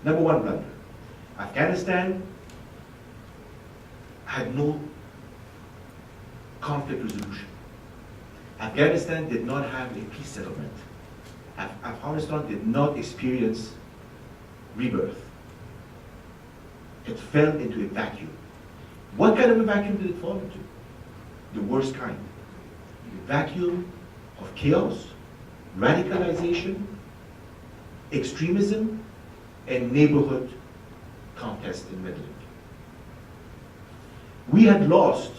Number one blunder. Afghanistan had no conflict resolution. Afghanistan did not have a peace settlement. Afghanistan did not experience rebirth. It fell into a vacuum. What kind of a vacuum did it fall into? The worst kind. A vacuum of chaos, radicalization, extremism, and neighborhood contest and meddling. We had lost,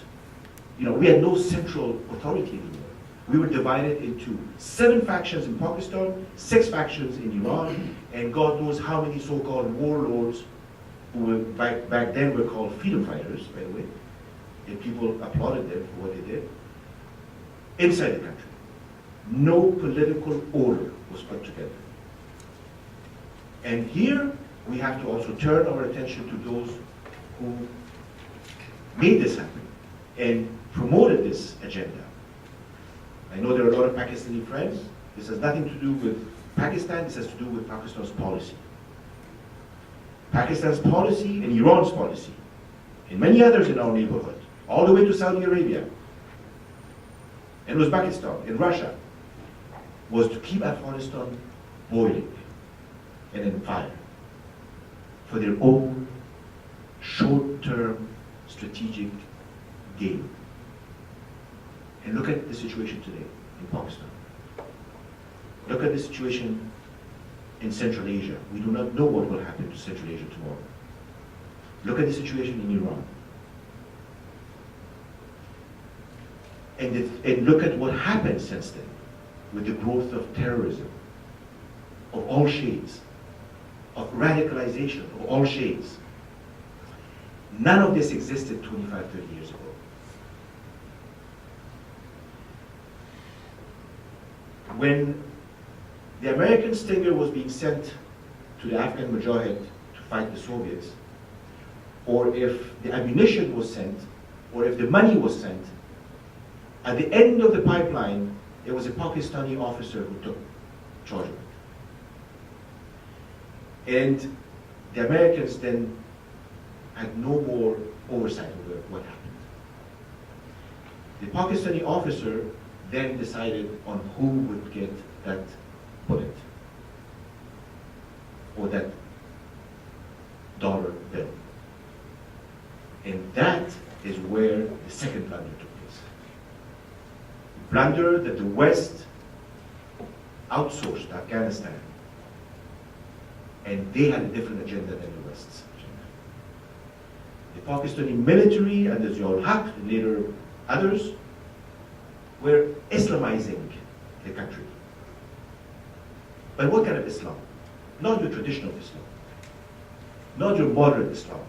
we had no central authority anymore. We were divided into 7 factions in Pakistan, 6 factions in Iran, and God knows how many so-called warlords who were back then were called freedom fighters, by the way, and people applauded them for what they did, inside the country. No political order was put together. And here, we have to also turn our attention to those who made this happen and promoted this agenda. I know there are a lot of Pakistani friends. This has nothing to do with Pakistan, this has to do with Pakistan's policy. Pakistan's policy and Iran's policy, and many others in our neighborhood, all the way to Saudi Arabia, and Uzbekistan, and Russia, was to keep Afghanistan boiling and in fire for their own short-term strategic gain. And look at the situation today in Pakistan. Look at the situation in Central Asia. We do not know what will happen to Central Asia tomorrow. Look at the situation in Iran. And look at what happened since then with the growth of terrorism of all shades, of radicalization of all shades. None of this existed 25, 30 years ago. When the American Stinger was being sent to the Afghan Mujahid to fight the Soviets, or if the ammunition was sent, or if the money was sent, at the end of the pipeline, there was a Pakistani officer who took charge of it. And the Americans then had no more oversight over what happened. The Pakistani officer then decided on who would get that bullet or that dollar bill. And that is where the second blunder took place. The blunder that the West outsourced Afghanistan, and they had a different agenda than the West's agenda. The Pakistani military and the Ziaul Haq, and later others, were Islamizing the country. But what kind of Islam? Not your traditional Islam, not your moderate Islam,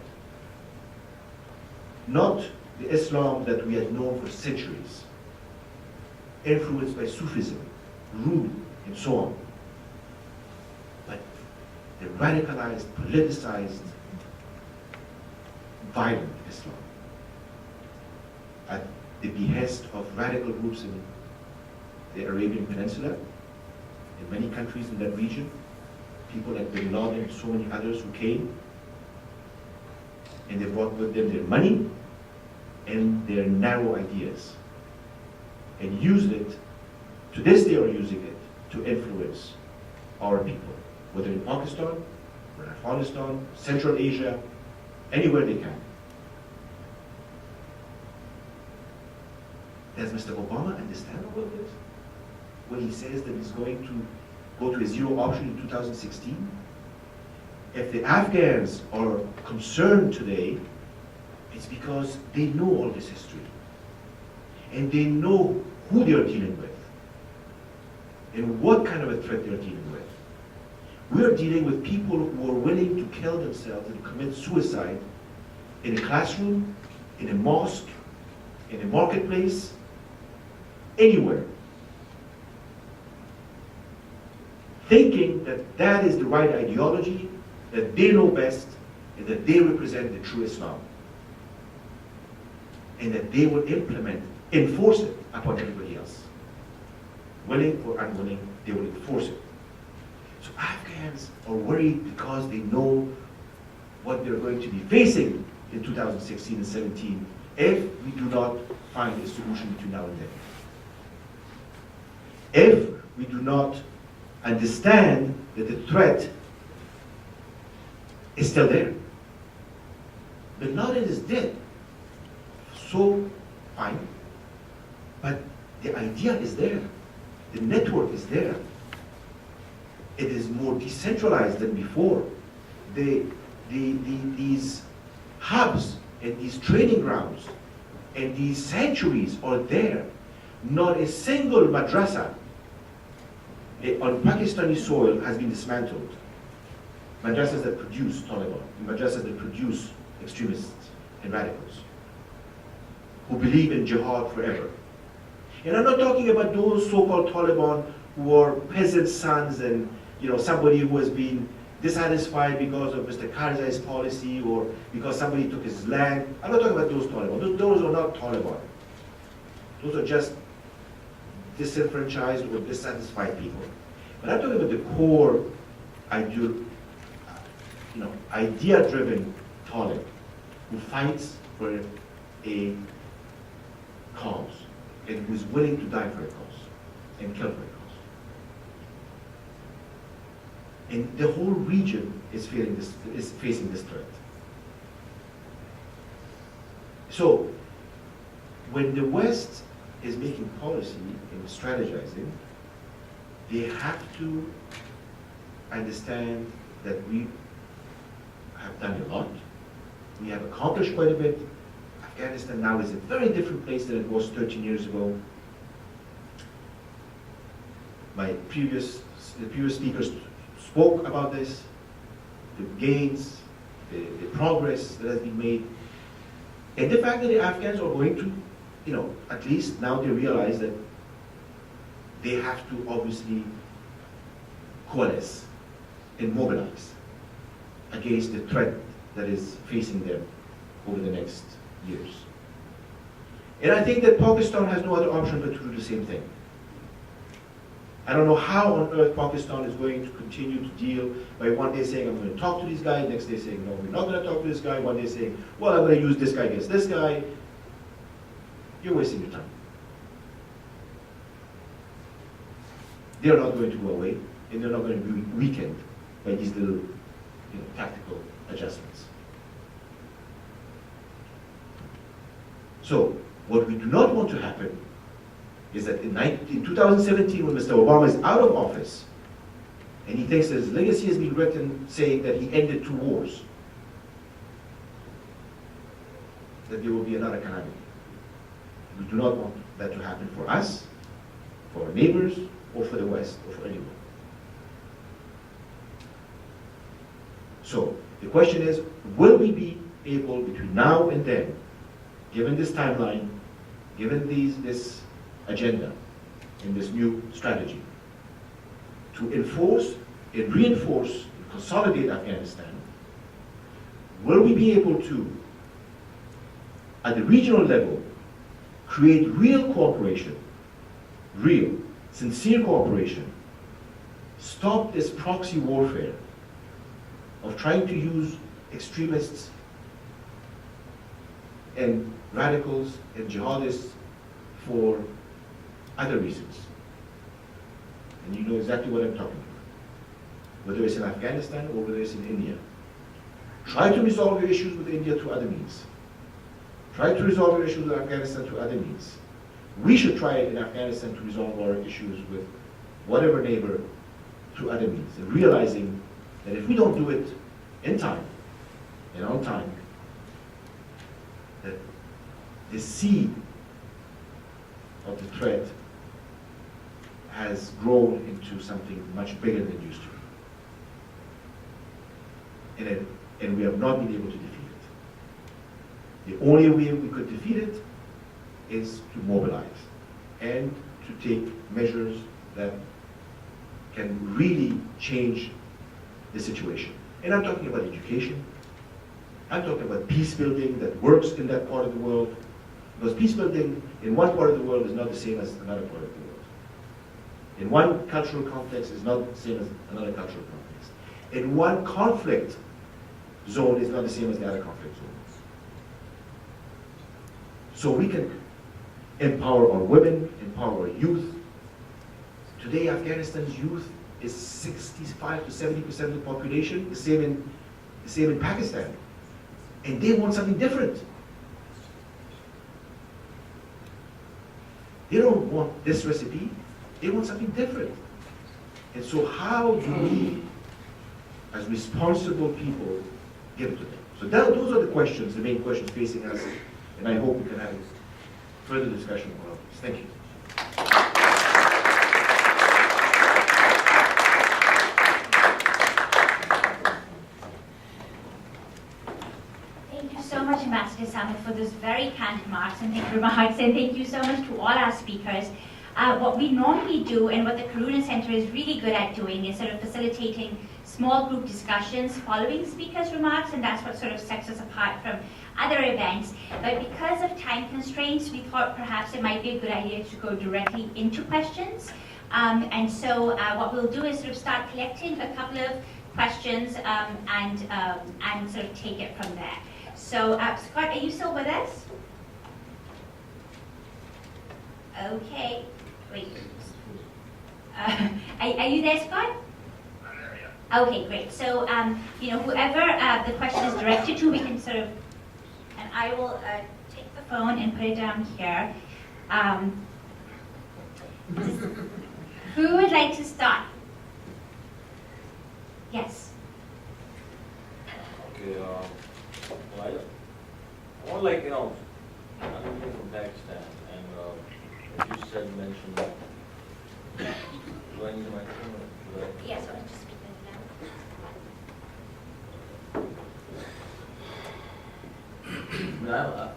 not the Islam that we had known for centuries, influenced by Sufism, Rumi, and so on. But the radicalized, politicized, violent Islam at the behest of radical groups in the Arabian Peninsula, in many countries in that region, people like Bin Laden and so many others who came, and they brought with them their money and their narrow ideas, and used it, to this day are using it, to influence our people, whether in Pakistan, or Afghanistan, Central Asia, anywhere they can. Does Mr. Obama understand all of this? When he says that he's going to go to a zero option in 2016? If the Afghans are concerned today, it's because they know all this history. And they know who they are dealing with. And what kind of a threat they're dealing with. We are dealing with people who are willing to kill themselves and commit suicide in a classroom, in a mosque, in a marketplace, anywhere. Thinking that that is the right ideology, that they know best, and that they represent the true Islam. And that they will enforce it upon everybody else. Willing or unwilling, they will enforce it. So Afghans are worried because they know what they're going to be facing in 2016 and 17 if we do not find a solution between now and then. If we do not understand that the threat is still there. Bin Laden is dead. So fine. But the idea is there. The network is there. It is more decentralized than before. These hubs and these training grounds and these sanctuaries are there. Not a single madrasa on Pakistani soil has been dismantled. Madrasas that produce Taliban, madrasas that produce extremists and radicals who believe in jihad forever. And I'm not talking about those so-called Taliban who are peasant sons and somebody who has been dissatisfied because of Mr. Karzai's policy or because somebody took his land. I'm not talking about those Taliban. Those are not Taliban. Those are just disenfranchised or dissatisfied people. But I'm talking about the core idea-driven Talib who fights for a cause and who is willing to die for a cause and kill for a cause. And the whole region is facing this threat. So, when the West is making policy and strategizing, they have to understand that we have done a lot. We have accomplished quite a bit. Afghanistan now is a very different place than it was 13 years ago. The previous speakers spoke about this, the gains, the progress that has been made, and the fact that the Afghans are going to, at least now they realize that they have to obviously coalesce and mobilize against the threat that is facing them over the next years. And I think that Pakistan has no other option but to do the same thing. I don't know how on earth Pakistan is going to continue to deal by one day saying, I'm going to talk to this guy, next day saying, no, we're not going to talk to this guy, one day saying, well, I'm going to use this guy against this guy. You're wasting your time. They're not going to go away, and they're not going to be weakened by these little tactical adjustments. So, what we do not want to happen is that in 2017, when Mr. Obama is out of office, and he thinks that his legacy has been written saying that he ended 2 wars, that there will be another calamity. We do not want that to happen for us, for our neighbors, or for the West, or for anyone. So, the question is, will we be able, between now and then, given this timeline, given this agenda and this new strategy, to enforce and reinforce and consolidate Afghanistan? Will we be able to, at the regional level, create real cooperation, real, sincere cooperation, stop this proxy warfare of trying to use extremists and radicals and jihadists for other reasons? And you know exactly what I'm talking about, whether it's in Afghanistan or whether it's in India. Try to resolve your issues with India through other means. Try to resolve your issues with Afghanistan through other means. We should try in Afghanistan to resolve our issues with whatever neighbor through other means, and realizing that if we don't do it in time and on time, that the seed of the threat has grown into something much bigger than it used to be. And we have not been able to defeat it. The only way we could defeat it is to mobilize and to take measures that can really change the situation. And I'm talking about education. I'm talking about peace building that works in that part of the world. Because peace building in one part of the world is not the same as another part of the world. In one cultural context is not the same as another cultural context. In one conflict zone is not the same as the other conflict zones. So we can empower our women, empower our youth. Today, Afghanistan's youth is 65 to 70% of the population, the same in Pakistan. And they want something different. They don't want this recipe, they want something different. And so how do we, as responsible people, give it to them? So those are the questions, the main questions facing us, and I hope we can have further discussion about this. Thank you. Thank you so much, Ambassador Samad, for those very candid remarks, and thank you so much to all our speakers. What we normally do, and what the Karuna Center is really good at doing, is sort of facilitating small group discussions following speakers' remarks, and that's what sort of sets us apart from other events. But because of time constraints, we thought perhaps it might be a good idea to go directly into questions. And so what we'll do is sort of start collecting a couple of questions and sort of take it from there. So Scott, are you still with us? Okay, wait. Are you there, Scott? I'm there, yeah. Okay, great. So, whoever the question is directed to, we can sort of, and I will take the phone and put it down here. Who would like to start? Yes. Okay, well, I want I'm from Pakistan, and as you mentioned, do I need a microphone? Yes, I'll just speak it now.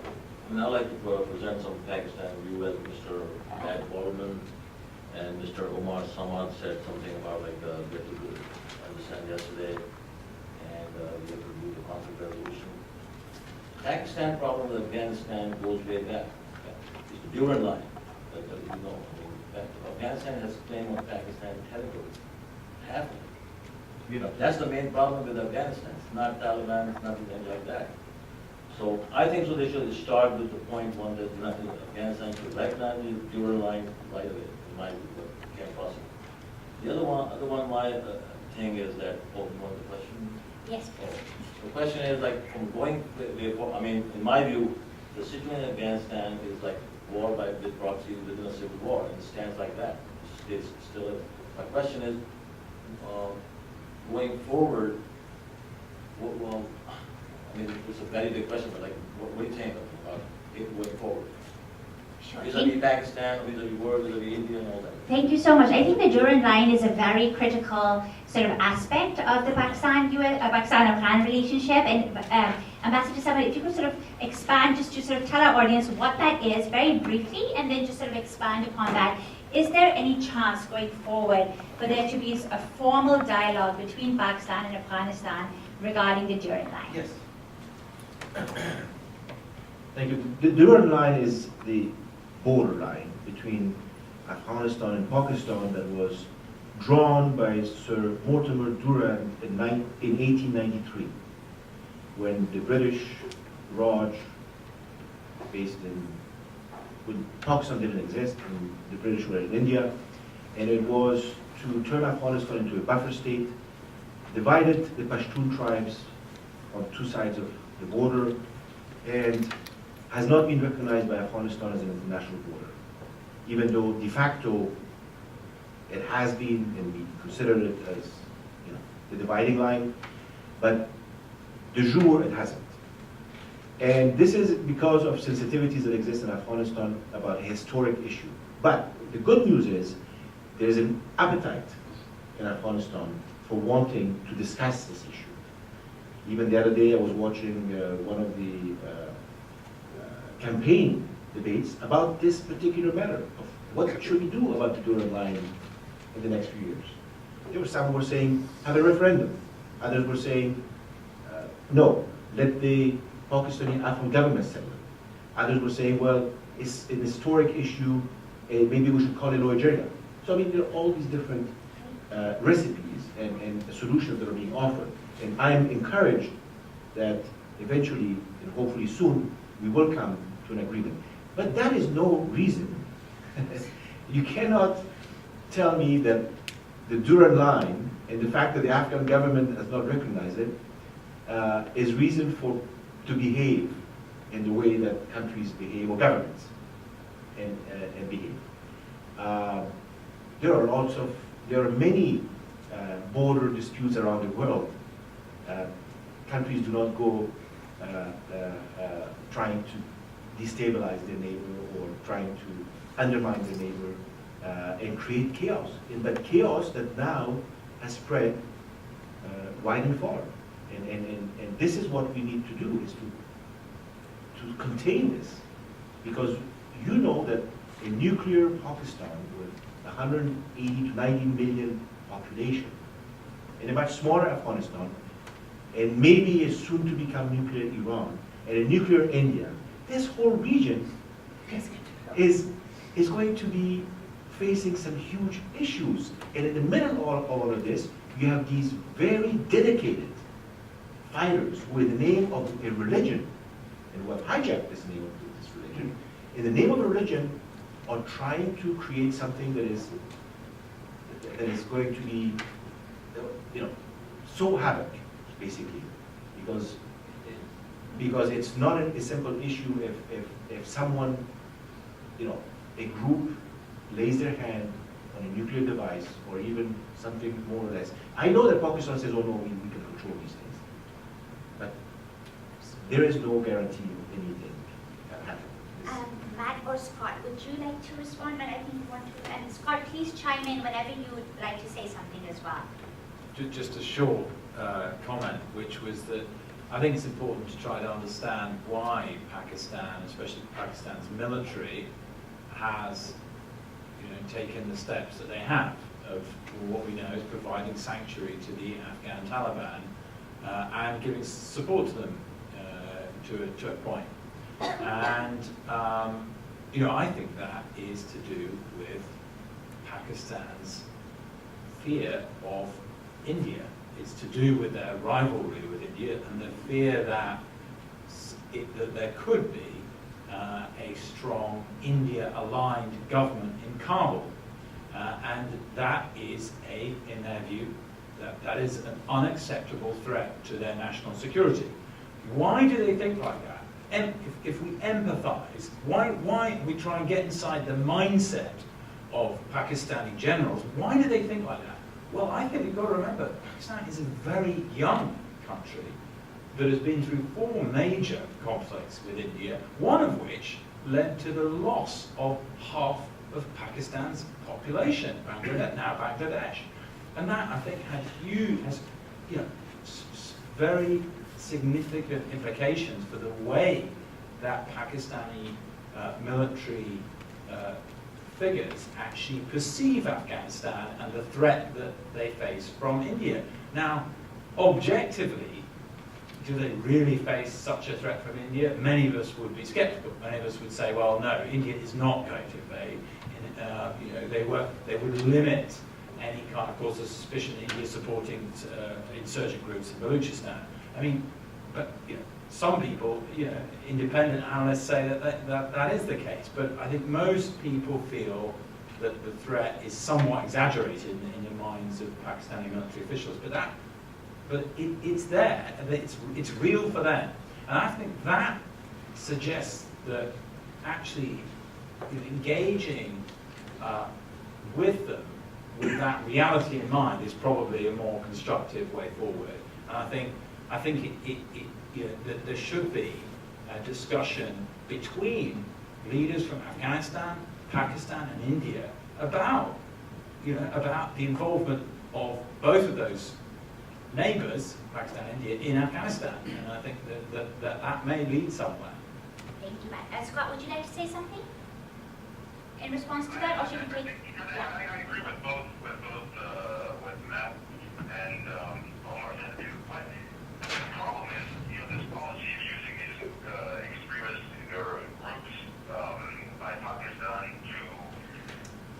I'd like to present some Pakistan view as Mr. Matt Waldman and Mr. Omar Samad said something about we have to understand yesterday, and we have to do the conflict resolution. Pakistan problem with Afghanistan goes way back. It's the Durand line, that we know. Afghanistan has claim on Pakistan territory, half of it. You know, that's the main problem with Afghanistan. It's not Taliban, it's not anything like that. So I think so they should start with the point one that Afghanistan should recognize the dual line right away, in my view, but can't possible. The other one, my thing is that, oh, you want the question? Yes. Oh, the question is like from going, I mean, in my view, the situation in Afghanistan is like war with proxy within a civil war, and it stands like that. It's still is. My question is, going forward, well, I mean, it's a very big question, but like, what do you think about it going forward? Sure. Vis-a-vis Pakistan, vis-a-vis world, vis-a-vis India and all that. Thank you so much. I think the Durand line is a very critical sort of aspect of the Pakistan-Afghan relationship. And Ambassador Samad, if you could sort of expand, just to sort of tell our audience what that is very briefly, and then just sort of expand upon that. Is there any chance going forward for there to be a formal dialogue between Pakistan and Afghanistan regarding the Durand line? Yes. Thank you. The Durand line is the border line between Afghanistan and Pakistan that was drawn by Sir Mortimer Durand in 1893, when the British Raj, based in, when Pakistan didn't exist, and the British were in India, and it was to turn Afghanistan into a buffer state, divided the Pashtun tribes on two sides of the border, and has not been recognized by Afghanistan as an international border, even though de facto it has been, and we consider it as, you know, the dividing line, but de jure it hasn't. And this is because of sensitivities that exist in Afghanistan about a historic issue. But the good news is there's an appetite in Afghanistan for wanting to discuss this issue. Even the other day I was watching one of the campaign debates about this particular matter of what should we do about the Durand line in the next few years. There were some who were saying have a referendum. Others were saying no, let the Pakistani Afghan government settle it. Others were saying, well, it's an historic issue, maybe we should call it Lower Jirga. So I mean, there are all these different recipes and solutions that are being offered. And I'm encouraged that eventually, and hopefully soon, we will come to an agreement. But that is no reason. You cannot tell me that the Durand line and the fact that the Afghan government has not recognized it is reason to behave in the way that countries behave, or governments and behave. There are many border disputes around the world. Countries do not go trying to destabilize their neighbor or trying to undermine their neighbor and create chaos. But chaos that now has spread wide and far. And this is what we need to do, is to contain this. Because you know that a nuclear Pakistan with 180 to 90 million population, and a much smaller Afghanistan, and maybe a soon to become nuclear Iran, and a nuclear India, this whole region is going to be facing some huge issues. And in the middle of all of this, you have these very dedicated fighters who, in the name of a religion, and who have hijacked this name of this religion, in the name of a religion, are trying to create something that is going to be, you know, so havoc, basically, because it's not a simple issue if someone, you know, a group lays their hand on a nuclear device or even something more or less. I know that Pakistan says, oh no, we can control these things, but there is no guarantee of anything happening. Matt or Scott, would you like to respond? And I think you want to. And Scott, please chime in whenever you would like to say something as well. Just a short comment, which was that I think it's important to try to understand why Pakistan, especially Pakistan's military, has taken the steps that they have of what we know is providing sanctuary to the Afghan Taliban and giving support to them to a point. And I think that is to do with Pakistan's fear of India. It's to do with their rivalry with India and the fear that, that there could be a strong India-aligned government in Kabul. And that is in their view, that is an unacceptable threat to their national security. Why do they think like that? And if we empathize, why we try and get inside the mindset of Pakistani generals, why do they think like that? Well, I think you've got to remember, Pakistan is a very young country that has been through 4 major conflicts with India, one of which led to the loss of half of Pakistan's population, now Bangladesh. And that, I think, has very significant implications for the way that Pakistani military figures actually perceive Afghanistan and the threat that they face from India. Now, objectively, do they really face such a threat from India? Many of us would be skeptical. Many of us would say, well, no, India is not going to invade. They would limit any kind of cause of suspicion that India supporting insurgent groups in Balochistan. I mean, but some people, independent analysts say that is the case. But I think most people feel that the threat is somewhat exaggerated in the minds of Pakistani military officials. But it's there, and it's real for them. And I think that suggests that actually engaging with them with that reality in mind is probably a more constructive way forward. And I think that there should be a discussion between leaders from Afghanistan, Pakistan, and India about the involvement of both of those neighbours, Pakistan and India, in Afghanistan. And I think that may lead somewhere. Thank you, Matt. Scott, would you like to say something in response to that, or should we take? I agree with both Matt and Omar said too. But the problem is, this policy of using these extremist groups by Pakistan to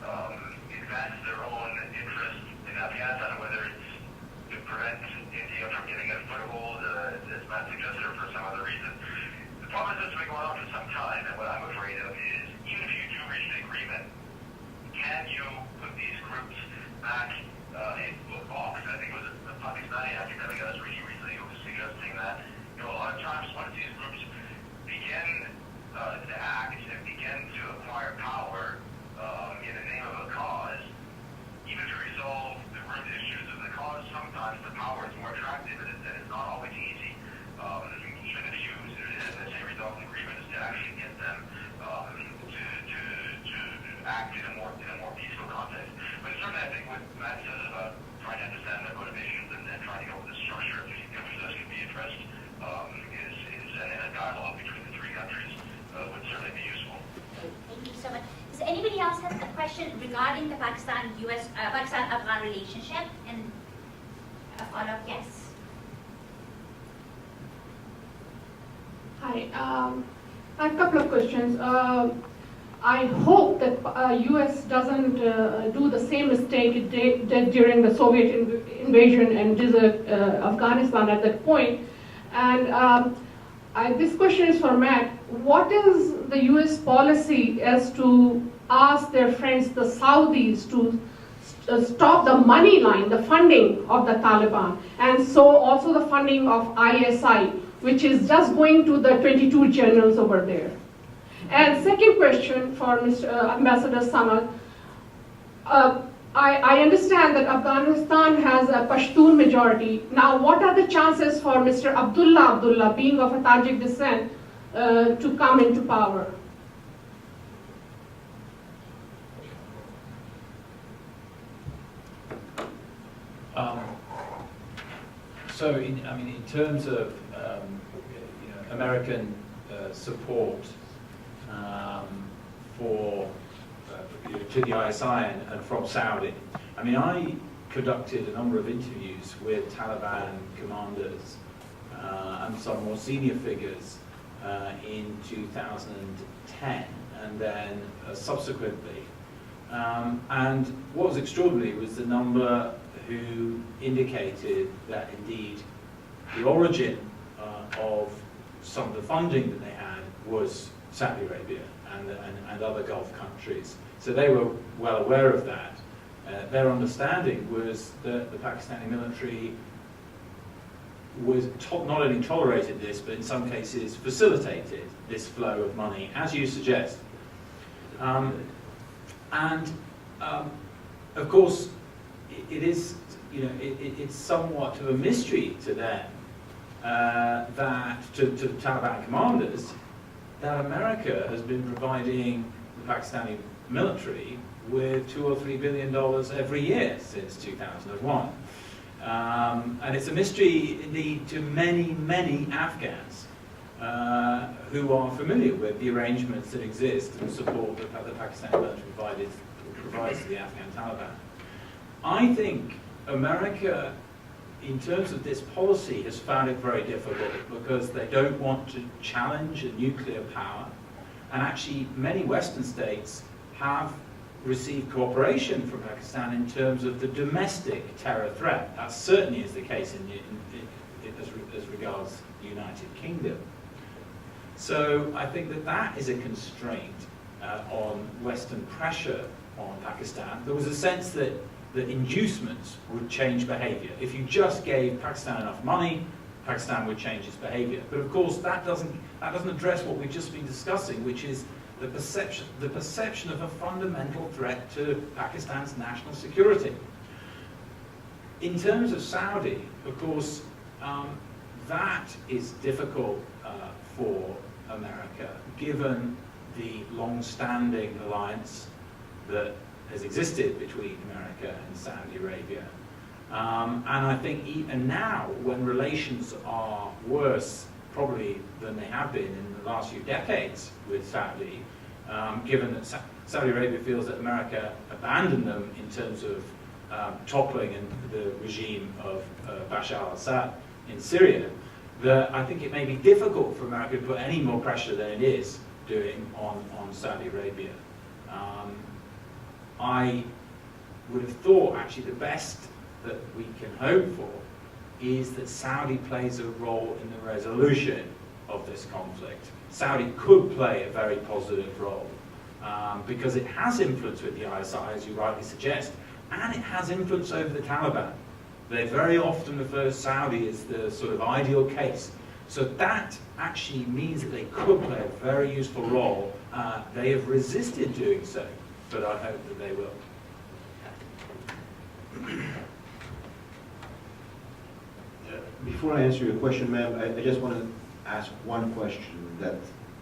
advance their own interest in Afghanistan, whether it's to prevent India from getting a foothold, as Matt suggested, or for some other reason. The problem is this has been going on for some time, and what I'm afraid of is, even if you do reach an agreement, can you put these groups back into a box? I think it was a Pakistani academic I was reading recently who was suggesting that, a lot of times once these groups begin to act and begin to acquire power in the name of a cause, even to resolve the root issues of the cause, sometimes the power is more attractive, and it's not always easy. Even if you, let's say, resolve an agreement, is to actually get them to act in a more peaceful context. But certainly, I think what Matt says about trying to understand their motivations and trying to go with the structure, which those can be addressed, and a dialogue between the 3 countries would certainly be useful. Thank you so much. Does anybody else have a question regarding the Pakistan-Afghan relationship? And a follow-up, yes. Hi, I have a couple of questions. I hope that U.S. doesn't do the same mistake it did during the Soviet invasion and desert Afghanistan at that point. And this question is for Matt. What is the U.S. policy as to ask their friends, the Saudis, to stop the money line, the funding of the Taliban, and so also the funding of ISI, which is just going to the 22 generals over there? And second question for Mr. Ambassador Samad. I understand that Afghanistan has a Pashtun majority. Now, what are the chances for Mr. Abdullah, being of a Tajik descent, to come into power? In terms of American support to the ISI and from Saudi, I conducted a number of interviews with Taliban commanders and some more senior figures in 2010, and then subsequently And what was extraordinary was the number who indicated that indeed the origin of some of the funding that they had was Saudi Arabia and other Gulf countries. So they were well aware of that. Their understanding was that the Pakistani military was not only tolerated this, but in some cases facilitated this flow of money, as you suggest. Of course, it is, it's somewhat of a mystery to them that to the Taliban commanders that America has been providing the Pakistani military with $2 or $3 billion every year since 2001. And it's a mystery indeed to many, many Afghans who are familiar with the arrangements that exist and support that the Pakistani military provides to the Afghan Taliban. I think America, in terms of this policy, has found it very difficult because they don't want to challenge a nuclear power. And actually, many Western states have received cooperation from Pakistan in terms of the domestic terror threat. That certainly is the case as regards the United Kingdom. So I think that is a constraint on Western pressure on Pakistan. There was a sense that inducements would change behavior. If you just gave Pakistan enough money, Pakistan would change its behavior. But of course, that doesn't address what we've just been discussing, which is the perception of a fundamental threat to Pakistan's national security. In terms of Saudi, of course, that is difficult for America, given the long-standing alliance that has existed between America and Saudi Arabia. And I think even now, when relations are worse probably than they have been in the last few decades with Saudi, given that Saudi Arabia feels that America abandoned them in terms of toppling the regime of Bashar al-Assad in Syria, that I think it may be difficult for America to put any more pressure than it is doing on Saudi Arabia. I would have thought actually the best that we can hope for is that Saudi plays a role in the resolution of this conflict. Saudi could play a very positive role because it has influence with the ISI, as you rightly suggest, and it has influence over the Taliban. They very often refer to Saudi as the sort of ideal case. So that actually means that they could play a very useful role. They have resisted doing so, but I hope that they will. Before I answer your question, ma'am, I just want to ask one question that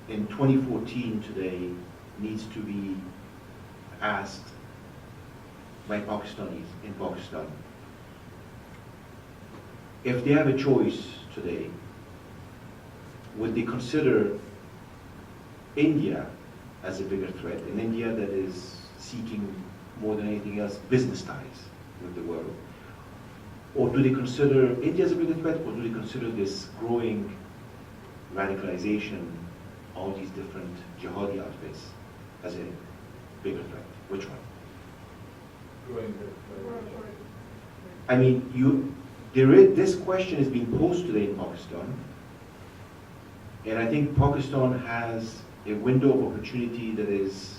in 2014 today needs to be asked by Pakistanis in Pakistan. If they have a choice today, would they consider India as a bigger threat, an India that is seeking more than anything else business ties with the world? Or do they consider India as a bigger threat, or do they consider this growing radicalization, all these different jihadi outfits, as a bigger threat? Which one? I mean, this question is being posed today in Pakistan, and I think Pakistan has a window of opportunity that is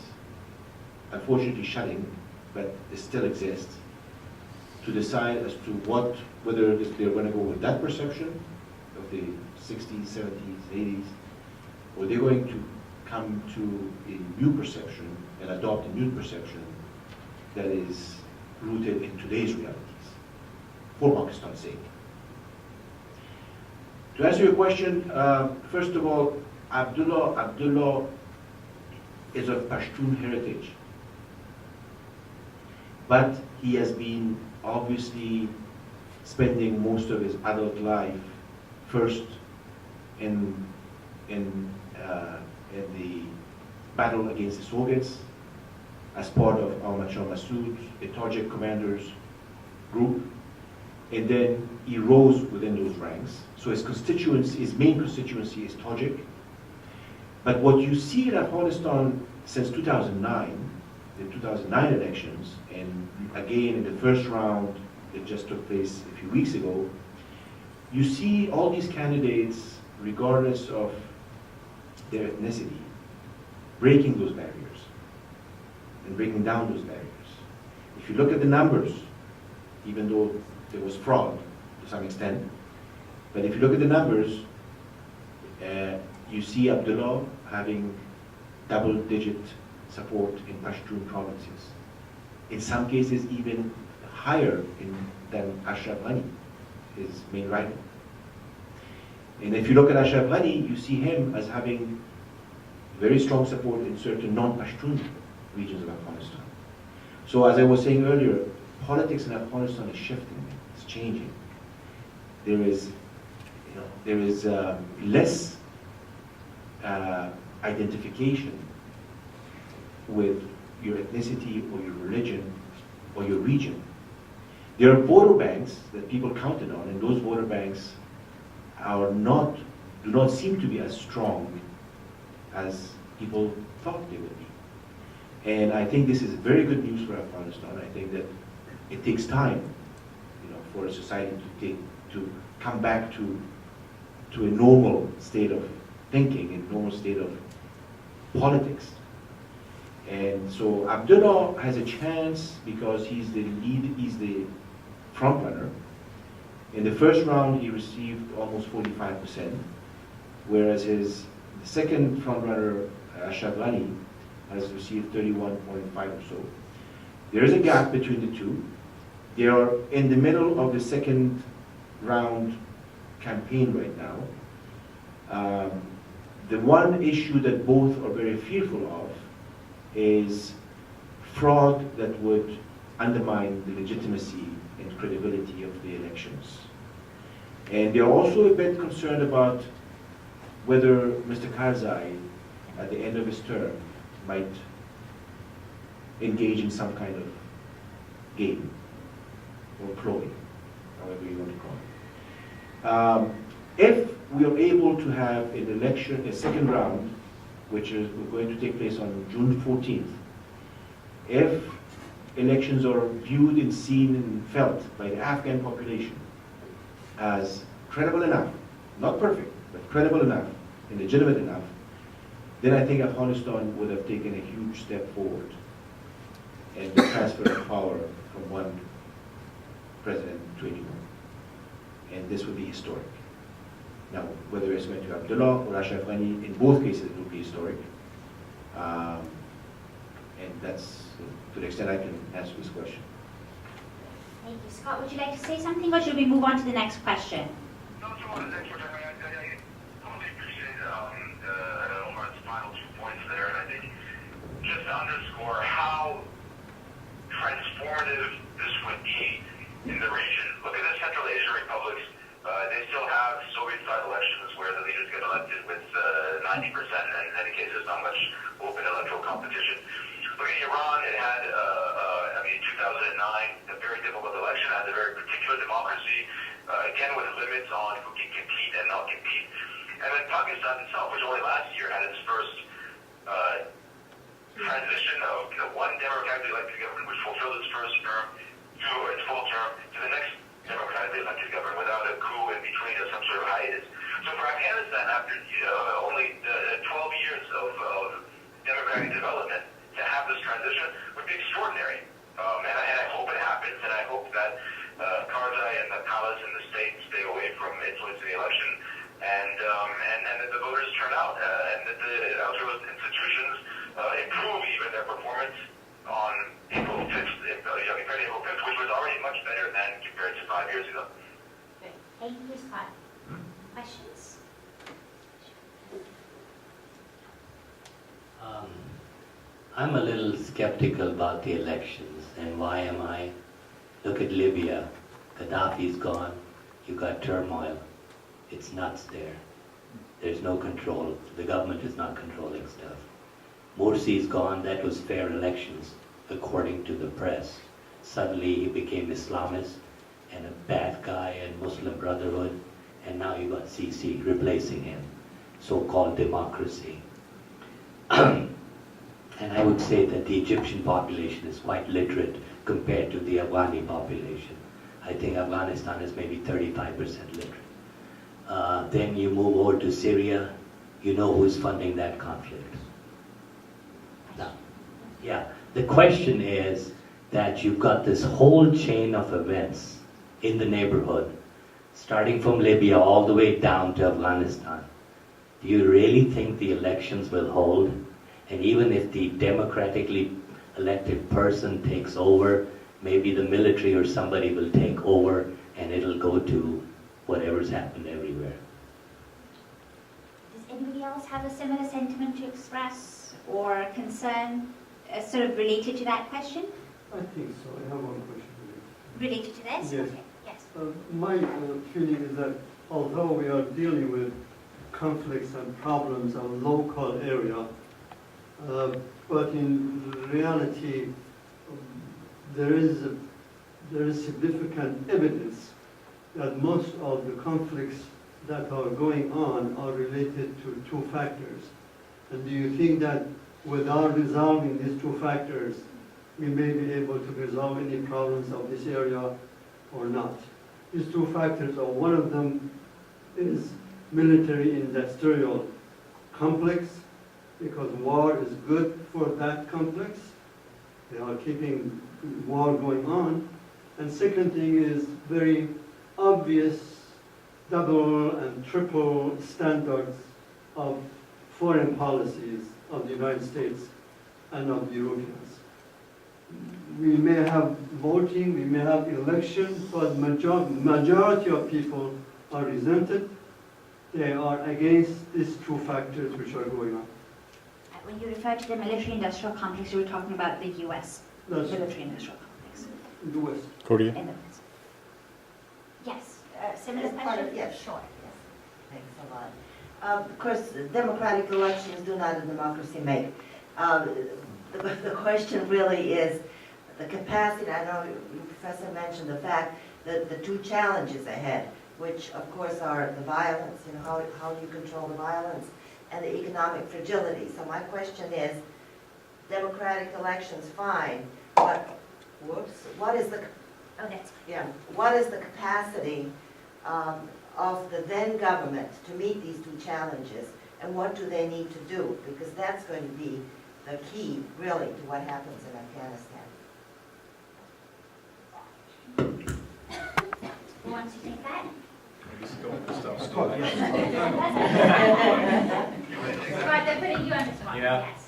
unfortunately shutting, but it still exists, to decide as to whether they're going to go with that perception of the 60s, 70s, 80s, or they're going to come to a new perception and adopt a new perception that is rooted in today's realities, for Pakistan's sake. To answer your question, first of all, Abdullah is of Pashtun heritage, but he has been obviously spending most of his adult life first in the battle against the Soviets as part of Ahmad Shah Massoud, a Tajik commander's group, and then he rose within those ranks. So his main constituency is Tajik. But what you see in Afghanistan since 2009 the 2009 elections, and again in the first round that just took place a few weeks ago, you see all these candidates, regardless of their ethnicity, breaking those barriers and breaking down those barriers. If you look at the numbers, even though there was fraud to some extent, but if you look at the numbers, you see Abdullah having double-digit support in Pashtun provinces. In some cases, even higher than Ashraf Ghani, his main rival. And if you look at Ashraf Ghani, you see him as having very strong support in certain non-Pashtun regions of Afghanistan. So as I was saying earlier, politics in Afghanistan is shifting, it's changing. There is less identification with your ethnicity or your religion or your region. There are voter banks that people counted on, and those voter banks do not seem to be as strong as people thought they would be. And I think this is very good news for Afghanistan. I think that it takes time, for a society to come back to a normal state of thinking, a normal state of politics. And so Abdullah has a chance because he's the front runner. In the first round, he received almost 45%, whereas the second front runner, Ashraf Ghani, has received 31.5 or so. There is a gap between the two. They are in the middle of the second round campaign right now. The one issue that both are very fearful of is fraud that would undermine the legitimacy and credibility of the elections. And they're also a bit concerned about whether Mr. Karzai, at the end of his term, might engage in some kind of game or ploy, however you want to call it. If we are able to have an election, a second round, which is going to take place on June 14th, if elections are viewed and seen and felt by the Afghan population as credible enough, not perfect, but credible enough and legitimate enough, then I think Afghanistan would have taken a huge step forward in the transfer of power from one president to anyone. And this would be historic. Now, whether it's going to Abdullah or Ashraf Ghani, in both cases it will be historic. And that's to the extent I can answer this question. Thank you. Scott, would you like to say something, or should we move on to the next question? No, thanks for talking. I totally appreciate Omar's final 2 points there, and I think just to underscore how transformative this would be in the region. Look at the Central Asian republics. They still have Soviet-style elections where the leaders get elected with 90%, and in many cases not much open electoral competition. Look at Iran. It had, in 2009, a very difficult election, had a very particular democracy, again with limits on who can compete and not compete. And then Pakistan itself, which only last year had its first transition of one democratically elected government, which fulfilled its first term to its full term to the next democratically elected government without a coup in between or some sort of hiatus. So for Afghanistan, after only 12 years of democratic development, to have this transition would be extraordinary. And I hope it happens, and I hope that Karzai and the palace and the state stay away from influencing the election, and that the voters turn out, and that the electoral institutions improve even their performance on April 5th, compared to April 5th, which was already much better than compared to 5 years ago. Great. Thank you, Scott. Questions? I'm a little skeptical about the elections, and why am I? Look at Libya. Gaddafi's gone. You got turmoil. It's nuts there. There's no control. The government is not controlling stuff. Morsi's gone. That was fair elections, according to the press. Suddenly he became Islamist and a bad guy and Muslim Brotherhood, and now you got Sisi replacing him. So-called democracy. And I would say that the Egyptian population is quite literate compared to the Afghani population. I think Afghanistan is maybe 35% literate. Then you move over to Syria, you know who's funding that conflict. Now, yeah, the question is that you've got this whole chain of events in the neighborhood, starting from Libya all the way down to Afghanistan. Do you really think the elections will hold? And even if the democratically elected person takes over, maybe the military or somebody will take over and it'll go to whatever's happened everywhere. Does anybody else have a similar sentiment to express or concern sort of related to that question? I think so. I have one question. Related to this? Yes. Okay. Yes. My feeling is that although we are dealing with conflicts and problems of local area, but in reality, there is significant evidence that most of the conflicts that are going on are related to two factors. And do you think that without resolving these two factors, we may be able to resolve any problems of this area or not? These two factors are, one of them is military-industrial complex, because war is good for that complex. They are keeping war going on. And second thing is very obvious double and triple standards of foreign policies of the United States and of the Europeans. We may have voting, we may have election, but majority of people are resented. They are against these two factors which are going on. When you refer to the military-industrial complex, you were talking about the U.S. military-industrial complex. The West. Korea. In the West. Yes. Similar As part question? of, yes, sure. Yes. Thanks a lot. Of course, democratic elections do not a democracy make. The question really is the capacity. I know the professor mentioned the fact that the two challenges ahead, which of course are the violence, how do you control the violence, and the economic fragility. So my question is, democratic elections, fine, but what is the capacity of the then government to meet these two challenges, and what do they need to do? Because that's going to be the key, really, to what happens in Afghanistan. Who wants to take that? Scott. Scott, they're putting you on the spot. Yeah. Yes.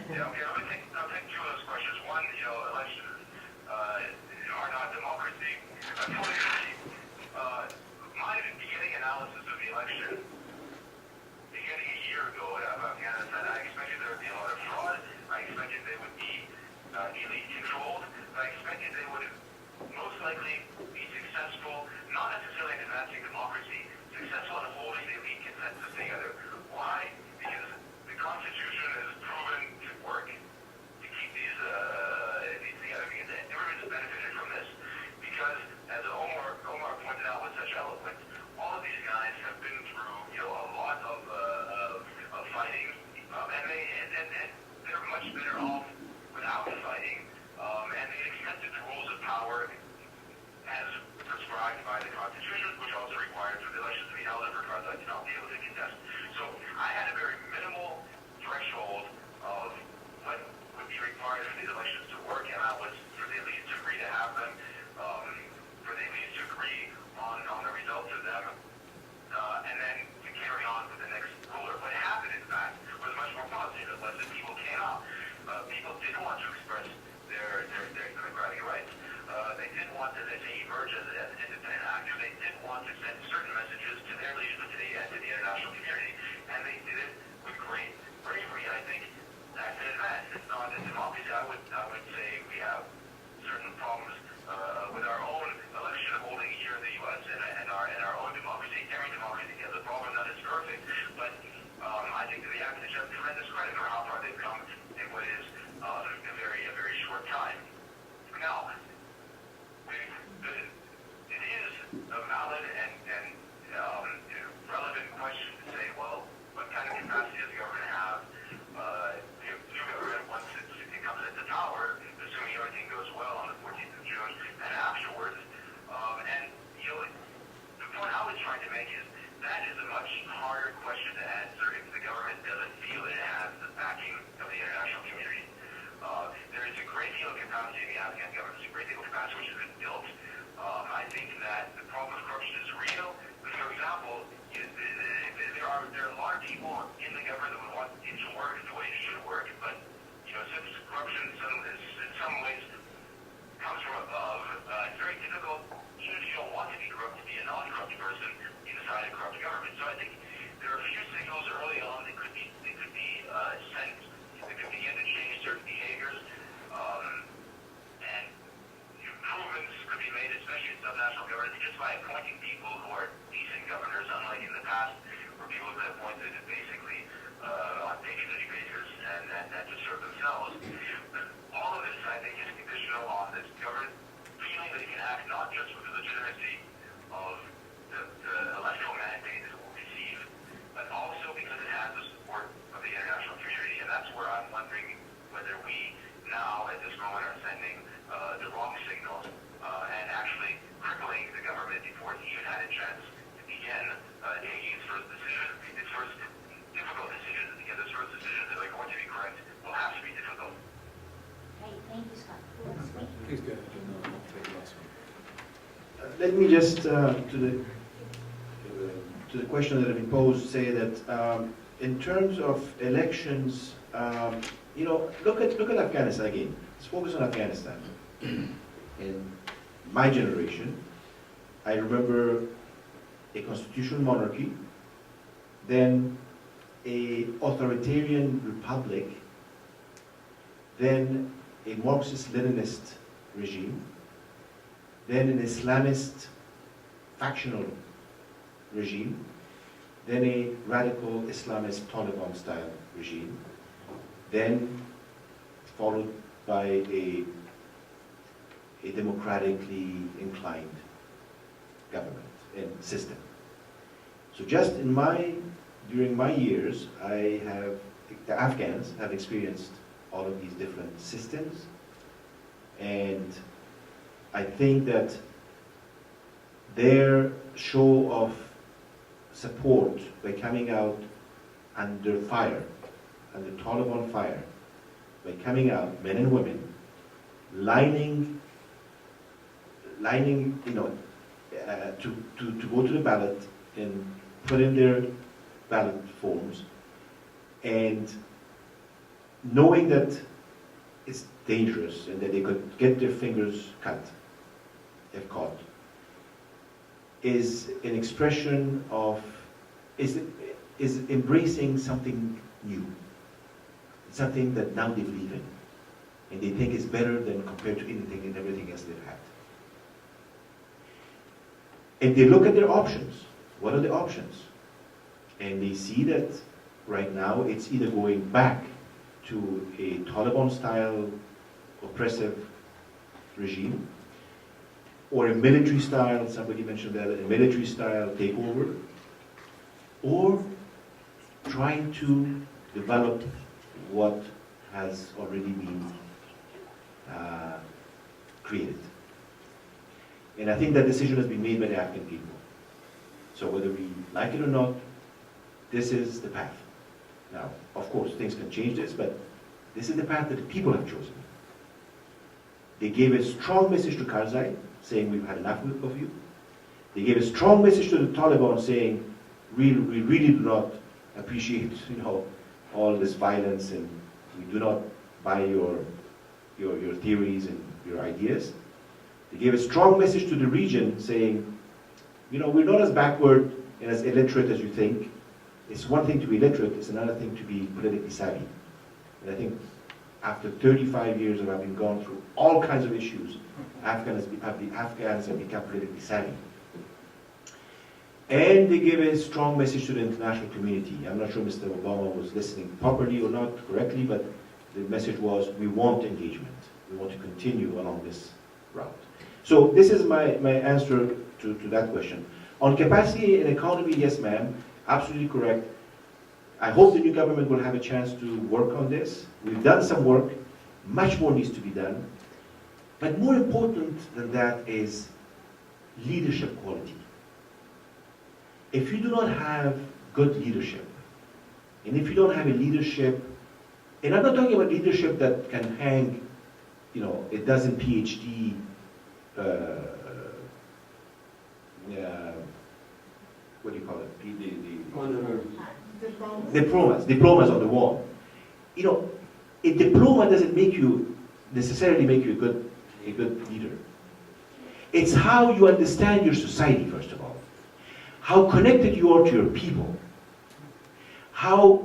Yeah, okay, I'll take two of those questions. One, elections are not democracy. My beginning analysis of the election, beginning a year ago in Afghanistan, I expected there would be a lot of fraud. I expected they would be elite controlled. I expected they would most likely be successful, not necessarily in advancing democracy, successful in holding the elite consensus together. Why? Because the Constitution has proven to work to keep these together, because everybody's benefited from this. Because, as Omar pointed out with such eloquence, all of these guys have been through a lot of fighting, and they're much better off without fighting, and they accepted the rules of power as prescribed by the Constitution, which also required for the elections to be held and for Karzai to not be able to contest. So I had a very minimal threshold of what would be required for these elections to work, and that was for the elites to agree to have them, for the elites to agree on the results of them, and then to carry on with the next ruler. What happened, in fact, was much more positive. It was that people came out. People didn't want to express their democratic rights. They didn't want to emerge as an independent actor. They didn't want to send certain messages to their leaders and to the international community. And they did it with great bravery. I think that's an advance. It's not a democracy. I would say we have certain problems with our own election holding here in the U.S. and our own democracy. Every democracy has a problem that is perfect. But I think that we have to give tremendous credit for how far they've come in what is a very short time. Now, it is a valid and relevant question to say, well, what kind of capacity does the government have? The new government wants to where I'm wondering whether we now, at this moment, are sending the wrong signals and actually crippling the government before it even had a chance to begin taking its first decision, its first difficult decision. Again, those first decisions that are going to be correct will have to be difficult. Great, thank you, Scott. Who wants to speak? Please go ahead and I'll take the last one. Let me just, to the question that have been posed, say that in terms of elections, you know, look at Afghanistan again. Let's focus on Afghanistan. In my generation, I remember a constitutional monarchy, then a authoritarian republic, then a Marxist-Leninist regime, then an Islamist factional regime, then a radical Islamist Taliban-style regime, then followed by a democratically inclined government and system. So just during my years, the Afghans have experienced all of these different systems, and I think that their show of support by coming out under fire, under Taliban fire, by coming out, men and women, lining, you know, to go to the ballot and put in their ballot forms, and knowing that it's dangerous and that they could get their fingers cut if caught, is an expression of, is embracing something new, something that now they believe in, and they think is better than compared to anything and everything else they've had. And they look at their options. What are the options? And they see that right now it's either going back to a Taliban-style oppressive regime, or a military-style, somebody mentioned that, a military-style takeover, or trying to develop what has already been created. And I think that decision has been made by the Afghan people. So whether we like it or not, this is the path. Now, of course, things can change this, but this is the path that the people have chosen. They gave a strong message to Karzai, saying we've had enough of you. They gave a strong message to the Taliban, saying we really do not appreciate, you know, all this violence, and we do not buy your theories and your ideas. They gave a strong message to the region, saying, you know, we're not as backward and as illiterate as you think. It's one thing to be literate, it's another thing to be politically savvy. And I think after 35 years of having gone through all kinds of issues, Afghans have become politically savvy. And they gave a strong message to the international community. I'm not sure Mr. Obama was listening properly or not correctly, but the message was, we want engagement. We want to continue along this route. So this is my answer to that question. On capacity and economy, yes ma'am, absolutely correct. I hope the new government will have a chance to work on this. We've done some work, much more needs to be done. But more important than that is leadership quality. If you do not have good leadership, and if you don't have a leadership, and I'm not talking about leadership that can hang, you know, a dozen PhD what do you call it? Diplomas on the wall. You know, a diploma doesn't necessarily make you a good leader. It's how you understand your society, first of all. How connected you are to your people. How